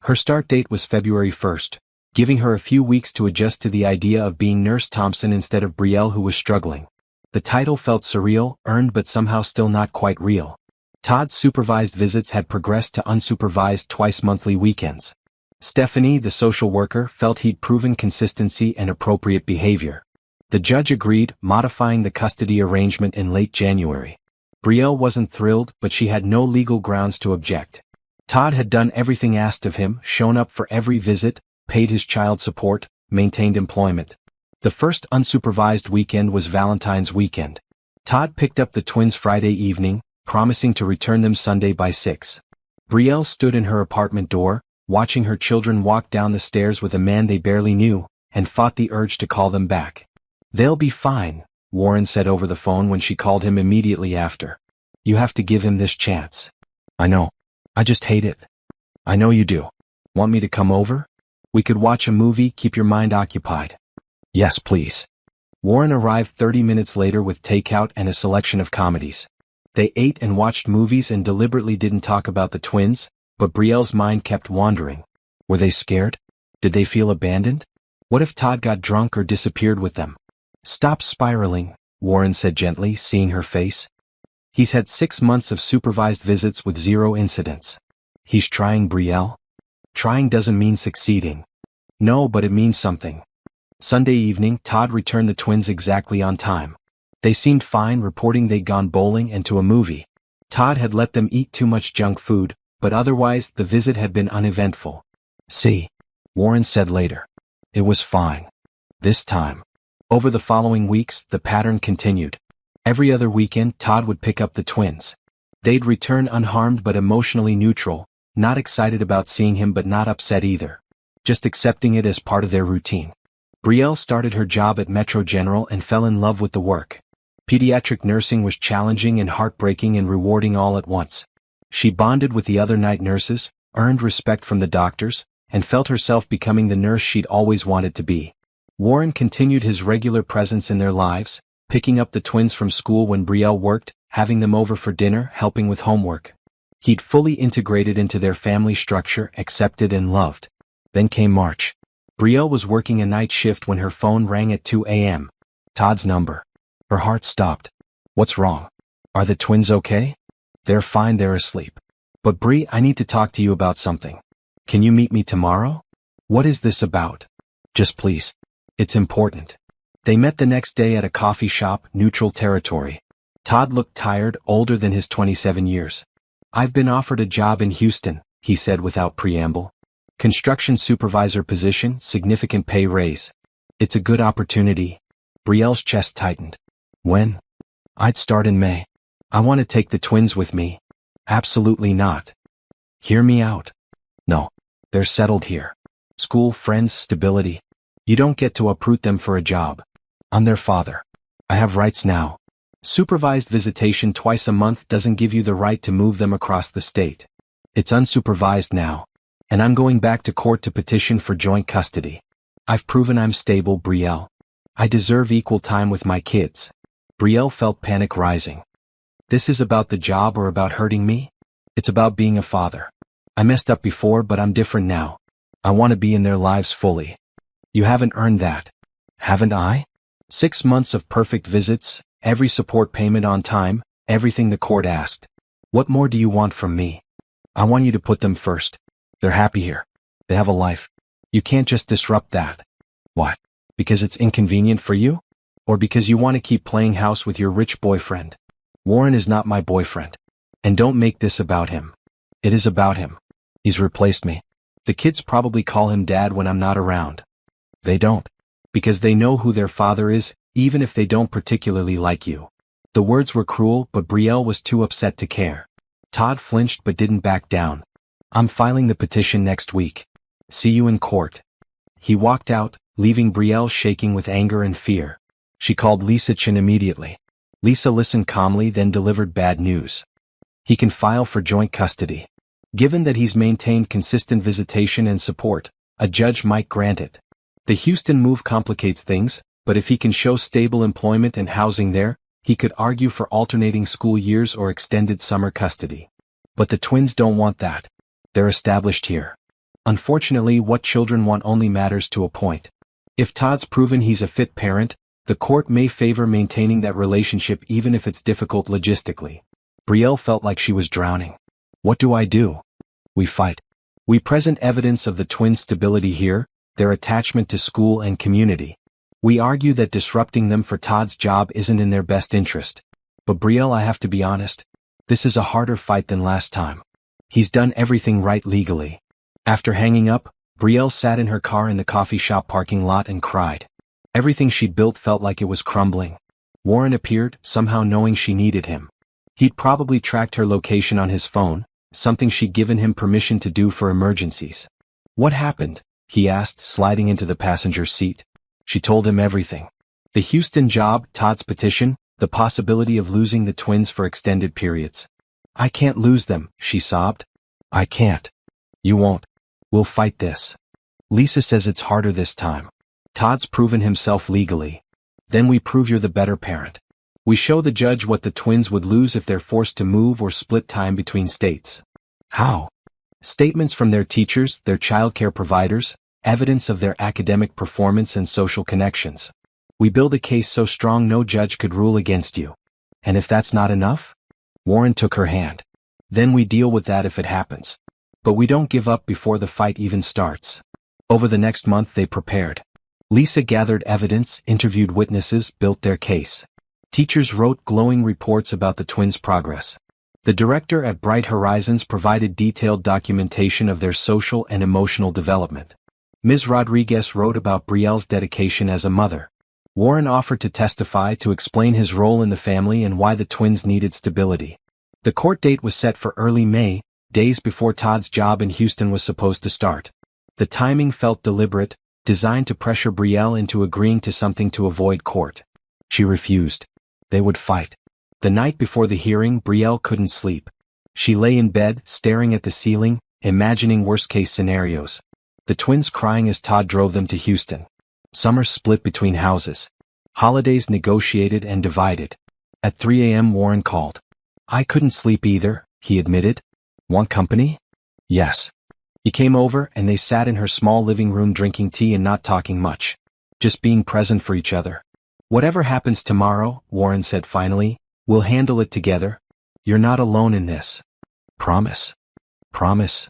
Speaker 1: Her start date was February 1st, giving her a few weeks to adjust to the idea of being Nurse Thompson instead of Brielle, who was struggling. The title felt surreal, earned but somehow still not quite real. Todd's supervised visits had progressed to unsupervised twice-monthly weekends. Stephanie, the social worker, felt he'd proven consistency and appropriate behavior. The judge agreed, modifying the custody arrangement in late January. Brielle wasn't thrilled, but she had no legal grounds to object. Todd had done everything asked of him, shown up for every visit, paid his child support, maintained employment. The first unsupervised weekend was Valentine's weekend. Todd picked up the twins Friday evening, promising to return them Sunday by 6. Brielle stood in her apartment door, watching her children walk down the stairs with a man they barely knew, and fought the urge to call them back. "They'll be fine," Warren said over the phone when she called him immediately after. "You have to give him this chance." "I know. I just hate it." "I know you do. Want me to come over? We could watch a movie, keep your mind occupied." "Yes, please." Warren arrived 30 minutes later with takeout and a selection of comedies. They ate and watched movies and deliberately didn't talk about the twins, but Brielle's mind kept wandering. Were they scared? Did they feel abandoned? What if Todd got drunk or disappeared with them? "Stop spiraling," Warren said gently, seeing her face. "He's had 6 months of supervised visits with 0 incidents. He's trying, Brielle. Trying doesn't mean succeeding." "No, but it means something." Sunday evening, Todd returned the twins exactly on time. They seemed fine, reporting they'd gone bowling and to a movie. Todd had let them eat too much junk food, but otherwise the visit had been uneventful. "See," Warren said later. "It was fine. This time." Over the following weeks, the pattern continued. Every other weekend, Todd would pick up the twins. They'd return unharmed but emotionally neutral, not excited about seeing him but not upset either. Just accepting it as part of their routine. Brielle started her job at Metro General and fell in love with the work. Pediatric nursing was challenging and heartbreaking and rewarding all at once. She bonded with the other night nurses, earned respect from the doctors, and felt herself becoming the nurse she'd always wanted to be. Warren continued his regular presence in their lives, picking up the twins from school when Brielle worked, having them over for dinner, helping with homework. He'd fully integrated into their family structure, accepted and loved. Then came March. Brielle was working a night shift when her phone rang at 2 a.m. Todd's number. Her heart stopped. "What's wrong? Are the twins okay?" "They're fine, they're asleep." "But Bri, I need to talk to you about something. Can you meet me tomorrow?" "What is this about?" "Just please. It's important." They met the next day at a coffee shop, neutral territory. Todd looked tired, older than his 27 years. "I've been offered a job in Houston," he said without preamble. "Construction supervisor position, significant pay raise. It's a good opportunity." Brielle's chest tightened. "When?" "I'd start in May. I want to take the twins with me." "Absolutely not." "Hear me out." "No. They're settled here. school, friends, stability. You don't get to uproot them for a job. I'm their father. I have rights now. Supervised visitation twice a month doesn't give you the right to move them across the state. It's unsupervised now. And I'm going back to court to petition for joint custody. I've proven I'm stable, Brielle. I deserve equal time with my kids. Brielle felt panic rising. This is about the job or about hurting me? It's about being a father. I messed up before, but I'm different now. I want to be in their lives fully. You haven't earned that. Haven't I? 6 months of perfect visits, every support payment on time, everything the court asked. What more do you want from me? I want you to put them first. They're happy here. They have a life. You can't just disrupt that. What? Because it's inconvenient for you? Or because you want to keep playing house with your rich boyfriend? Warren is not my boyfriend. And don't make this about him. It is about him. He's replaced me. The kids probably call him dad when I'm not around. They don't. Because they know who their father is, even if they don't particularly like you. The words were cruel, but Brielle was too upset to care. Todd flinched but didn't back down. I'm filing the petition next week. See you in court. He walked out, leaving Brielle shaking with anger and fear. She called Lisa Chin immediately. Lisa listened calmly, then delivered bad news. He can file for joint custody. Given that he's maintained consistent visitation and support, a judge might grant it. The Houston move complicates things, but if he can show stable employment and housing there, he could argue for alternating school years or extended summer custody. But the twins don't want that. They're established here. Unfortunately, what children want only matters to a point. If Todd's proven he's a fit parent, the court may favor maintaining that relationship even if it's difficult logistically. Brielle felt like she was drowning. What do I do? We fight. We present evidence of the twins' stability here, their attachment to school and community. We argue that disrupting them for Todd's job isn't in their best interest. But Brielle, I have to be honest. This is a harder fight than last time. He's done everything right legally. After hanging up, Brielle sat in her car in the coffee shop parking lot and cried. Everything she'd built felt like it was crumbling. Warren appeared, somehow knowing she needed him. He'd probably tracked her location on his phone, something she'd given him permission to do for emergencies. What happened? He asked, sliding into the passenger seat. She told him everything. The Houston job, Todd's petition, the possibility of losing the twins for extended periods. I can't lose them, she sobbed. I can't. You won't. We'll fight this. Lisa says it's harder this time. Todd's proven himself legally. Then we prove you're the better parent. We show the judge what the twins would lose if they're forced to move or split time between states. How? Statements from their teachers, their childcare providers, evidence of their academic performance and social connections. We build a case so strong no judge could rule against you. And if that's not enough? Warren took her hand. Then we deal with that if it happens. But we don't give up before the fight even starts. Over the next month they prepared. Lisa gathered evidence, interviewed witnesses, built their case. Teachers wrote glowing reports about the twins' progress. The director at Bright Horizons provided detailed documentation of their social and emotional development. Ms. Rodriguez wrote about Brielle's dedication as a mother. Warren offered to testify to explain his role in the family and why the twins needed stability. The court date was set for early May, days before Todd's job in Houston was supposed to start. The timing felt deliberate, designed to pressure Brielle into agreeing to something to avoid court. She refused. They would fight. The night before the hearing, Brielle couldn't sleep. She lay in bed, staring at the ceiling, imagining worst-case scenarios. The twins crying as Todd drove them to Houston. Summer split between houses. Holidays negotiated and divided. At 3 a.m. Warren called. I couldn't sleep either, he admitted. Want company? Yes. He came over and they sat in her small living room drinking tea and not talking much. Just being present for each other. Whatever happens tomorrow, Warren said finally, we'll handle it together. You're not alone in this. Promise. Promise.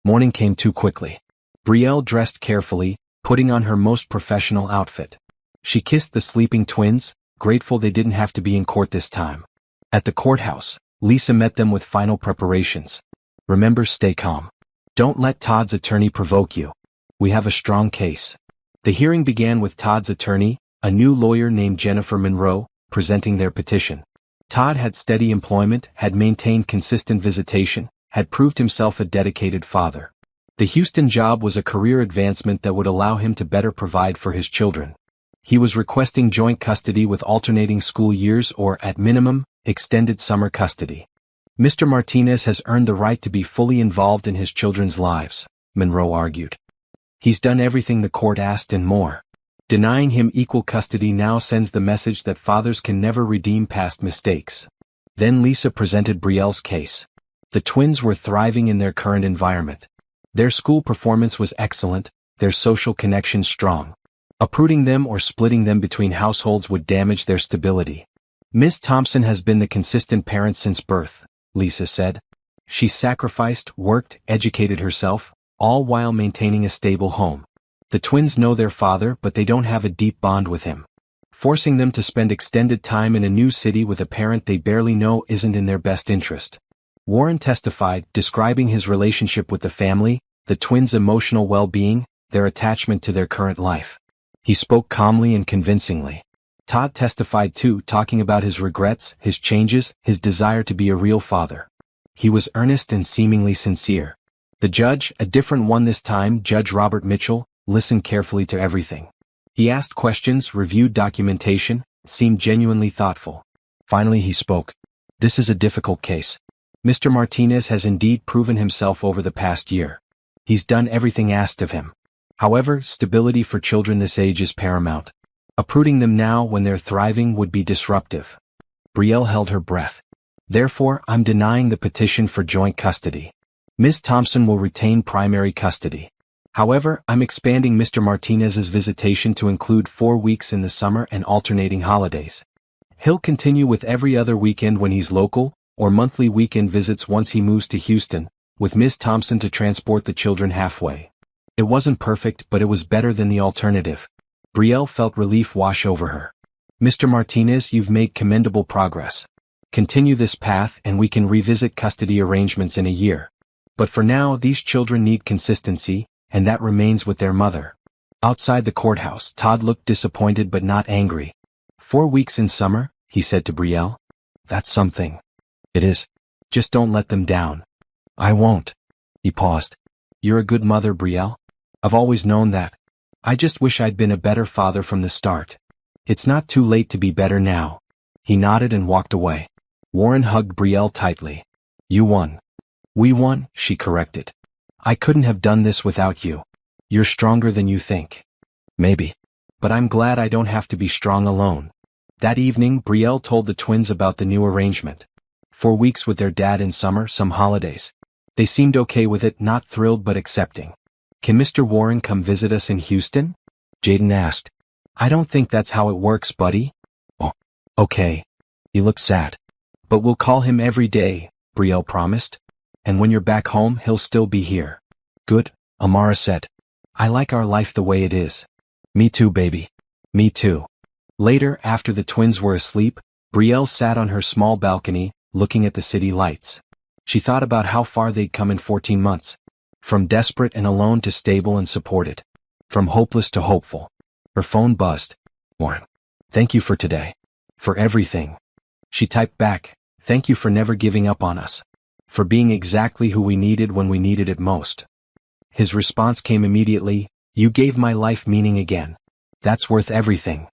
Speaker 1: Morning came too quickly. Brielle dressed carefully, putting on her most professional outfit. She kissed the sleeping twins, grateful they didn't have to be in court this time. At the courthouse, Lisa met them with final preparations. Remember, stay calm. Don't let Todd's attorney provoke you. We have a strong case. The hearing began with Todd's attorney, a new lawyer named Jennifer Monroe, presenting their petition. Todd had steady employment, had maintained consistent visitation, had proved himself a dedicated father. The Houston job was a career advancement that would allow him to better provide for his children. He was requesting joint custody with alternating school years or, at minimum, extended summer custody. Mr. Martinez has earned the right to be fully involved in his children's lives, Monroe argued. He's done everything the court asked and more. Denying him equal custody now sends the message that fathers can never redeem past mistakes. Then Lisa presented Brielle's case. The twins were thriving in their current environment. Their school performance was excellent, their social connection strong. Uprooting them or splitting them between households would damage their stability. Miss Thompson has been the consistent parent since birth, Lisa said. She sacrificed, worked, educated herself, all while maintaining a stable home. The twins know their father, but they don't have a deep bond with him. Forcing them to spend extended time in a new city with a parent they barely know isn't in their best interest. Warren testified, describing his relationship with the family, the twins' emotional well-being, their attachment to their current life. He spoke calmly and convincingly. Todd testified too, talking about his regrets, his changes, his desire to be a real father. He was earnest and seemingly sincere. The judge, a different one this time, Judge Robert Mitchell, listened carefully to everything. He asked questions, reviewed documentation, seemed genuinely thoughtful. Finally he spoke. This is a difficult case. Mr. Martinez has indeed proven himself over the past year. He's done everything asked of him. However, stability for children this age is paramount. Uprooting them now when they're thriving would be disruptive. Brielle held her breath. Therefore, I'm denying the petition for joint custody. Ms. Thompson will retain primary custody. However, I'm expanding Mr. Martinez's visitation to include 4 weeks in the summer and alternating holidays. He'll continue with every other weekend when he's local, or monthly weekend visits once he moves to Houston, with Ms. Thompson to transport the children halfway. It wasn't perfect, but it was better than the alternative. Brielle felt relief wash over her. Mr. Martinez, you've made commendable progress. Continue this path and we can revisit custody arrangements in a year. But for now, these children need consistency, and that remains with their mother. Outside the courthouse, Todd looked disappointed but not angry. 4 weeks in summer, he said to Brielle. That's something. It is. Just don't let them down. I won't. He paused. You're a good mother, Brielle. I've always known that. I just wish I'd been a better father from the start. It's not too late to be better now. He nodded and walked away. Warren hugged Brielle tightly. You won. We won, she corrected. I couldn't have done this without you. You're stronger than you think. Maybe. But I'm glad I don't have to be strong alone. That evening, Brielle told the twins about the new arrangement. 4 weeks with their dad in summer, some holidays. They seemed okay with it, not thrilled but accepting. Can Mr. Warren come visit us in Houston? Jaden asked. I don't think that's how it works, buddy. Oh, okay. He looked sad. But we'll call him every day, Brielle promised. And when you're back home, he'll still be here. Good, Amara said. I like our life the way it is. Me too, baby. Me too. Later, after the twins were asleep, Brielle sat on her small balcony, looking at the city lights. She thought about how far they'd come in 14 months. From desperate and alone to stable and supported. From hopeless to hopeful. Her phone buzzed. Warren. Thank you for today. For everything. She typed back, thank you for never giving up on us. For being exactly who we needed when we needed it most. His response came immediately, you gave my life meaning again. That's worth everything.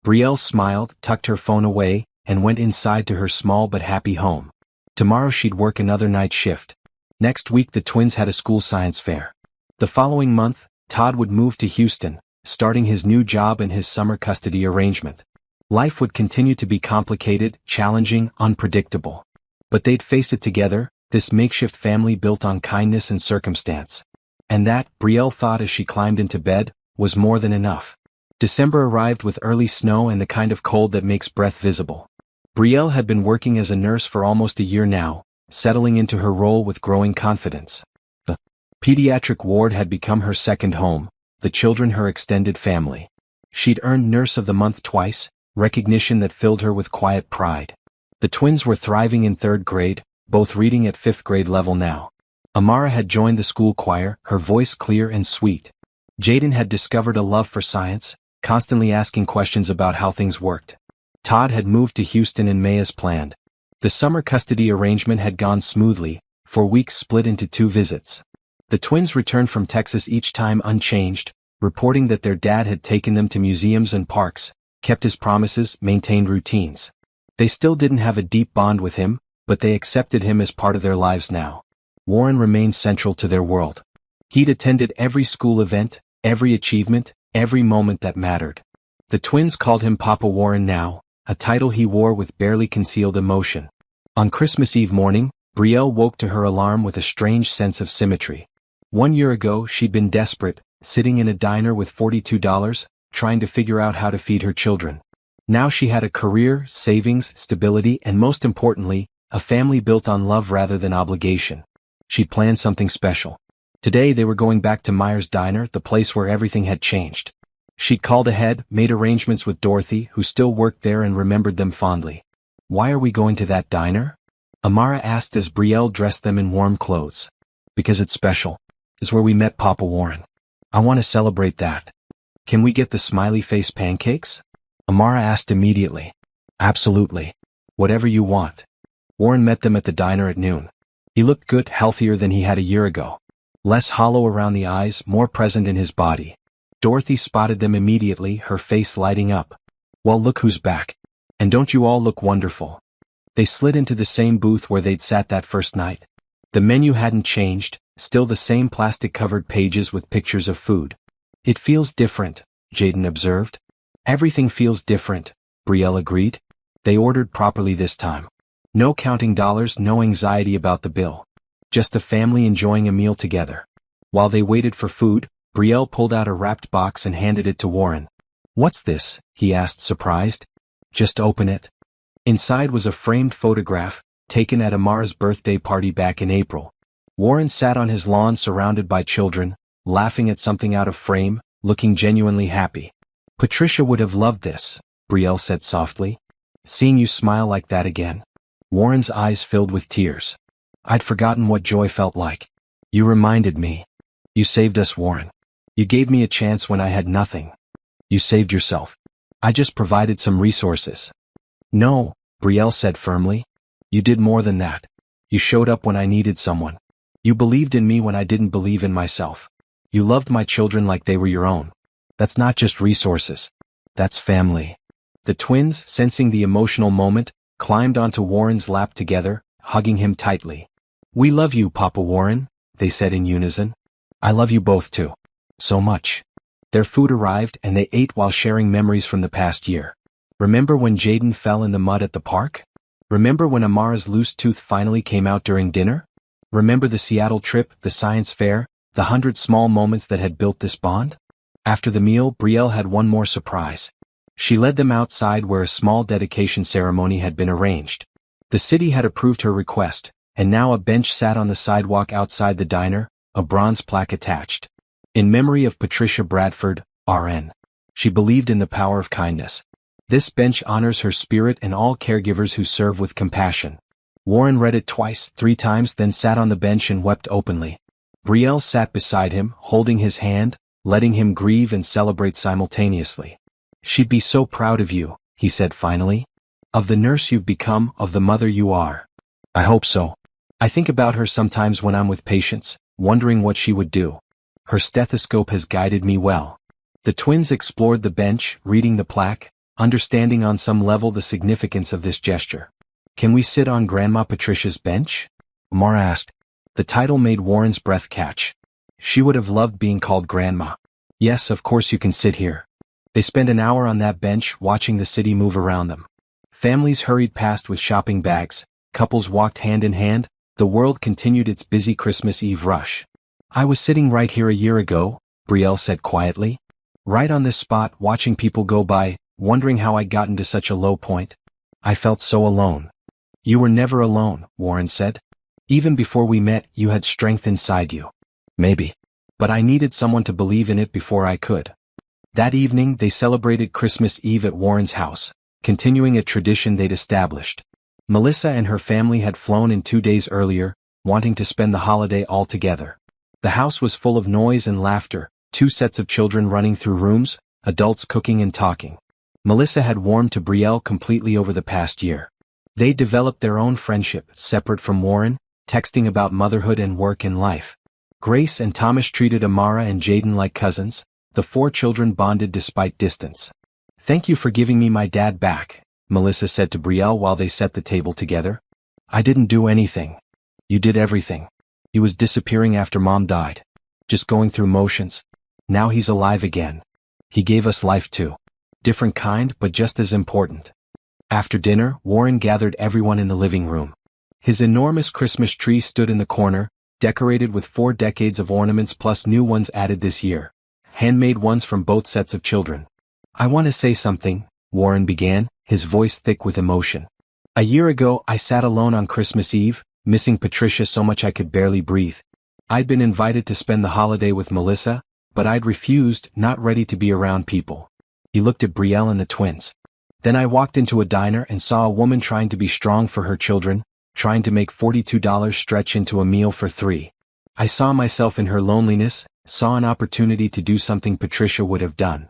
Speaker 1: Brielle smiled, tucked her phone away, and went inside to her small but happy home. Tomorrow she'd work another night shift. Next week the twins had a school science fair. The following month, Todd would move to Houston, starting his new job and his summer custody arrangement. Life would continue to be complicated, challenging, unpredictable. But they'd face it together, this makeshift family built on kindness and circumstance. And that, Brielle thought as she climbed into bed, was more than enough. December arrived with early snow and the kind of cold that makes breath visible. Brielle had been working as a nurse for almost a year now, settling into her role with growing confidence. The pediatric ward had become her second home, the children her extended family. She'd earned Nurse of the Month twice, recognition that filled her with quiet pride. The twins were thriving in 3rd grade, both reading at 5th grade level now. Amara had joined the school choir, her voice clear and sweet. Jaden had discovered a love for science, constantly asking questions about how things worked. Todd had moved to Houston in May as planned. The summer custody arrangement had gone smoothly, 4 weeks split into 2 visits. The twins returned from Texas each time unchanged, reporting that their dad had taken them to museums and parks, kept his promises, maintained routines. They still didn't have a deep bond with him, but they accepted him as part of their lives now. Warren remained central to their world. He'd attended every school event, every achievement, every moment that mattered. The twins called him Papa Warren now, a title he wore with barely concealed emotion. On Christmas Eve morning, Brielle woke to her alarm with a strange sense of symmetry. 1 year ago she'd been desperate, sitting in a diner with $42, trying to figure out how to feed her children. Now she had a career, savings, stability, and most importantly, a family built on love rather than obligation. She'd planned something special. Today they were going back to Myers' Diner, the place where everything had changed. She'd called ahead, made arrangements with Dorothy, who still worked there and remembered them fondly. "Why are we going to that diner?" Amara asked as Brielle dressed them in warm clothes. "Because it's special. It's where we met Papa Warren. I want to celebrate that." "Can we get the smiley face pancakes?" Amara asked immediately. "Absolutely. Whatever you want." Warren met them at the diner at noon. He looked good, healthier than he had a year ago. Less hollow around the eyes, more present in his body. Dorothy spotted them immediately, her face lighting up. "Well, look who's back. And don't you all look wonderful?" They slid into the same booth where they'd sat that first night. The menu hadn't changed, still the same plastic-covered pages with pictures of food. "It feels different," Jaden observed. "Everything feels different," Brielle agreed. They ordered properly this time. No counting dollars, no anxiety about the bill. Just a family enjoying a meal together. While they waited for food, Brielle pulled out a wrapped box and handed it to Warren. "What's this?" he asked, surprised. "Just open it." Inside was a framed photograph, taken at Amara's birthday party back in April. Warren sat on his lawn surrounded by children, laughing at something out of frame, looking genuinely happy. "Patricia would have loved this," Brielle said softly. "Seeing you smile like that again." Warren's eyes filled with tears. "I'd forgotten what joy felt like. You reminded me. You saved us, Warren. You gave me a chance when I had nothing. You saved yourself. I just provided some resources." "No," Brielle said firmly. "You did more than that. You showed up when I needed someone. You believed in me when I didn't believe in myself. You loved my children like they were your own. That's not just resources. That's family." The twins, sensing the emotional moment, climbed onto Warren's lap together, hugging him tightly. "We love you, Papa Warren," they said in unison. "I love you both too. So much." Their food arrived and they ate while sharing memories from the past year. Remember when Jaden fell in the mud at the park? Remember when Amara's loose tooth finally came out during dinner? Remember the Seattle trip, the science fair, the 100 small moments that had built this bond? After the meal, Brielle had one more surprise. She led them outside where a small dedication ceremony had been arranged. The city had approved her request, and now a bench sat on the sidewalk outside the diner, a bronze plaque attached. "In memory of Patricia Bradford, RN. She believed in the power of kindness." This bench honors her spirit and all caregivers who serve with compassion. Warren read it twice, 3 times, then sat on the bench and wept openly. Brielle sat beside him, holding his hand, letting him grieve and celebrate simultaneously. "She'd be so proud of you," he said finally. "Of the nurse you've become, of the mother you are." "I hope so. I think about her sometimes when I'm with patients, wondering what she would do. Her stethoscope has guided me well." The twins explored the bench, reading the plaque, understanding on some level the significance of this gesture. "Can we sit on Grandma Patricia's bench?" Amara asked. The title made Warren's breath catch. She would have loved being called Grandma. "Yes, of course you can sit here." They spent an hour on that bench watching the city move around them. Families hurried past with shopping bags, couples walked hand in hand, the world continued its busy Christmas Eve rush. "I was sitting right here a year ago," Brielle said quietly. "Right on this spot, watching people go by, wondering how I'd gotten to such a low point. I felt so alone." "You were never alone," Warren said. "Even before we met, you had strength inside you." "Maybe. But I needed someone to believe in it before I could." That evening they celebrated Christmas Eve at Warren's house, continuing a tradition they'd established. Melissa and her family had flown in 2 days earlier, wanting to spend the holiday all together. The house was full of noise and laughter, 2 sets of children running through rooms, adults cooking and talking. Melissa had warmed to Brielle completely over the past year. They developed their own friendship, separate from Warren, texting about motherhood and work and life. Grace and Thomas treated Amara and Jaden like cousins. The 4 children bonded despite distance. "Thank you for giving me my dad back," Melissa said to Brielle while they set the table together. "I didn't do anything. You did everything. He was disappearing after Mom died. Just going through motions. Now he's alive again. He gave us life too. Different kind, but just as important." After dinner, Warren gathered everyone in the living room. His enormous Christmas tree stood in the corner, decorated with 4 decades of ornaments plus new ones added this year. Handmade ones from both sets of children. "I want to say something," Warren began, his voice thick with emotion. "A year ago, I sat alone on Christmas Eve, missing Patricia so much I could barely breathe. I'd been invited to spend the holiday with Melissa, but I'd refused, not ready to be around people." He looked at Brielle and the twins. "Then I walked into a diner and saw a woman trying to be strong for her children, trying to make $42 stretch into a meal for 3. I saw myself in her loneliness, saw an opportunity to do something Patricia would have done."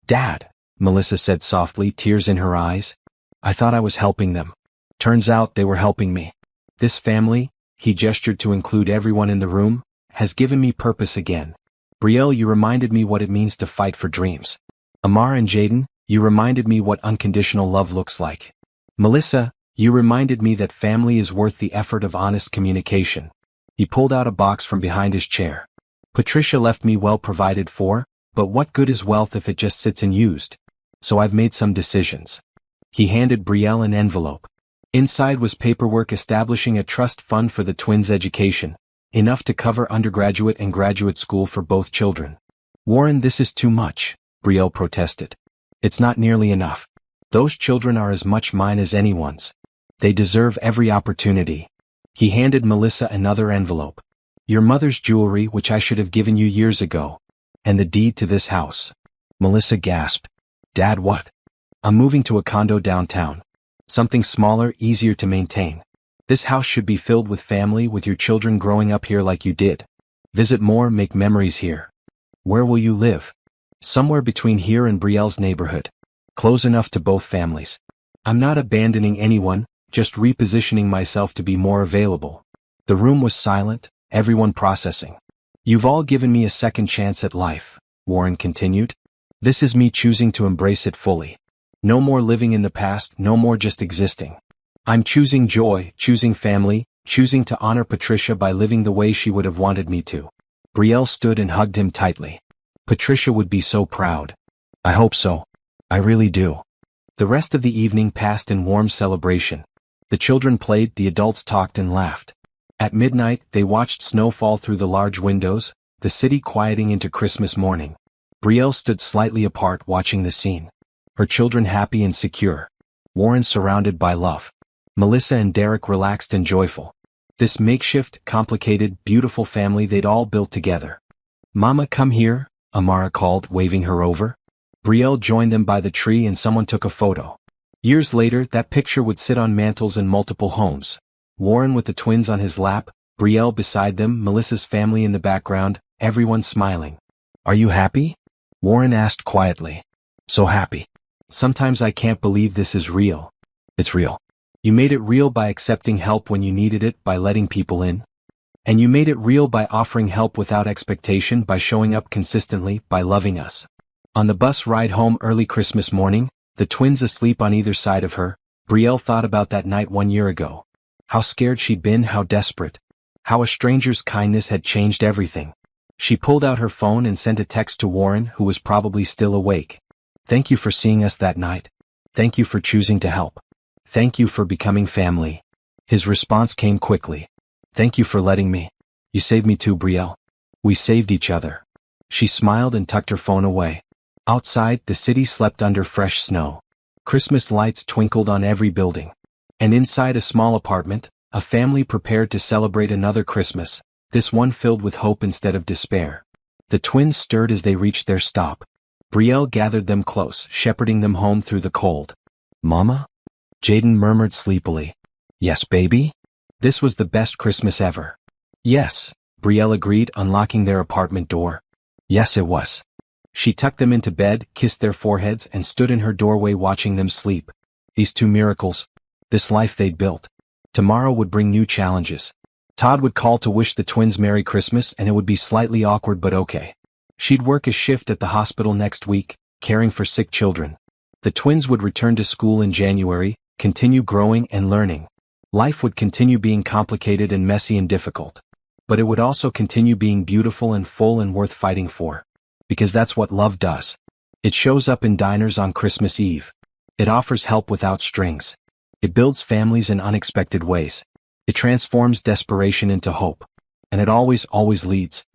Speaker 1: "Dad," Melissa said softly, tears in her eyes. "I thought I was helping them. Turns out they were helping me. This family," he gestured to include everyone in the room, "has given me purpose again. Brielle, you reminded me what it means to fight for dreams. Amara and Jaden, you reminded me what unconditional love looks like. Melissa, you reminded me that family is worth the effort of honest communication." He pulled out a box from behind his chair. "Patricia left me well provided for, but what good is wealth if it just sits unused? So I've made some decisions." He handed Brielle an envelope. Inside was paperwork establishing a trust fund for the twins' education, enough to cover undergraduate and graduate school for both children. "Warren, this is too much," Brielle protested. "It's not nearly enough. Those children are as much mine as anyone's. They deserve every opportunity." He handed Melissa another envelope. "Your mother's jewelry, which I should have given you years ago. And the deed to this house." Melissa gasped. "Dad, what?" "I'm moving to a condo downtown. Something smaller, easier to maintain. This house should be filled with family, with your children growing up here like you did. Visit more, make memories here." "Where will you live?" "Somewhere between here and Brielle's neighborhood. Close enough to both families. I'm not abandoning anyone, just repositioning myself to be more available." The room was silent, everyone processing. "You've all given me a second chance at life," Warren continued. "This is me choosing to embrace it fully. No more living in the past, no more just existing. I'm choosing joy, choosing family, choosing to honor Patricia by living the way she would have wanted me to." Brielle stood and hugged him tightly. "Patricia would be so proud." "I hope so. I really do." The rest of the evening passed in warm celebration. The children played, the adults talked and laughed. At midnight, they watched snow fall through the large windows, the city quieting into Christmas morning. Brielle stood slightly apart watching the scene. Her children happy and secure. Warren surrounded by love. Melissa and Derek relaxed and joyful. This makeshift, complicated, beautiful family they'd all built together. "Mama, come here," Amara called, waving her over. Brielle joined them by the tree and someone took a photo. Years later, that picture would sit on mantles in multiple homes. Warren with the twins on his lap, Brielle beside them, Melissa's family in the background, everyone smiling. "Are you happy?" Warren asked quietly. "So happy. Sometimes I can't believe this is real." "It's real. You made it real by accepting help when you needed it, by letting people in. And you made it real by offering help without expectation, by showing up consistently, by loving us." On the bus ride home early Christmas morning, the twins asleep on either side of her, Brielle thought about that night 1 year ago. How scared she'd been, how desperate. How a stranger's kindness had changed everything. She pulled out her phone and sent a text to Warren, who was probably still awake. "Thank you for seeing us that night. Thank you for choosing to help. Thank you for becoming family." His response came quickly. "Thank you for letting me. You saved me too, Brielle. We saved each other." She smiled and tucked her phone away. Outside, the city slept under fresh snow. Christmas lights twinkled on every building. And inside a small apartment, a family prepared to celebrate another Christmas, this one filled with hope instead of despair. The twins stirred as they reached their stop. Brielle gathered them close, shepherding them home through the cold. "Mama?" Jaden murmured sleepily. "Yes, baby?" This was the best Christmas ever. "Yes," Brielle agreed, unlocking their apartment door. "Yes, it was." She tucked them into bed, kissed their foreheads, and stood in her doorway watching them sleep. These two miracles. This life they'd built. Tomorrow would bring new challenges. Todd would call to wish the twins Merry Christmas and it would be slightly awkward but okay. She'd work a shift at the hospital next week, caring for sick children. The twins would return to school in January, continue growing and learning. Life would continue being complicated and messy and difficult. But it would also continue being beautiful and full and worth fighting for. Because that's what love does. It shows up in diners on Christmas Eve. It offers help without strings. It builds families in unexpected ways. It transforms desperation into hope. And it always leads,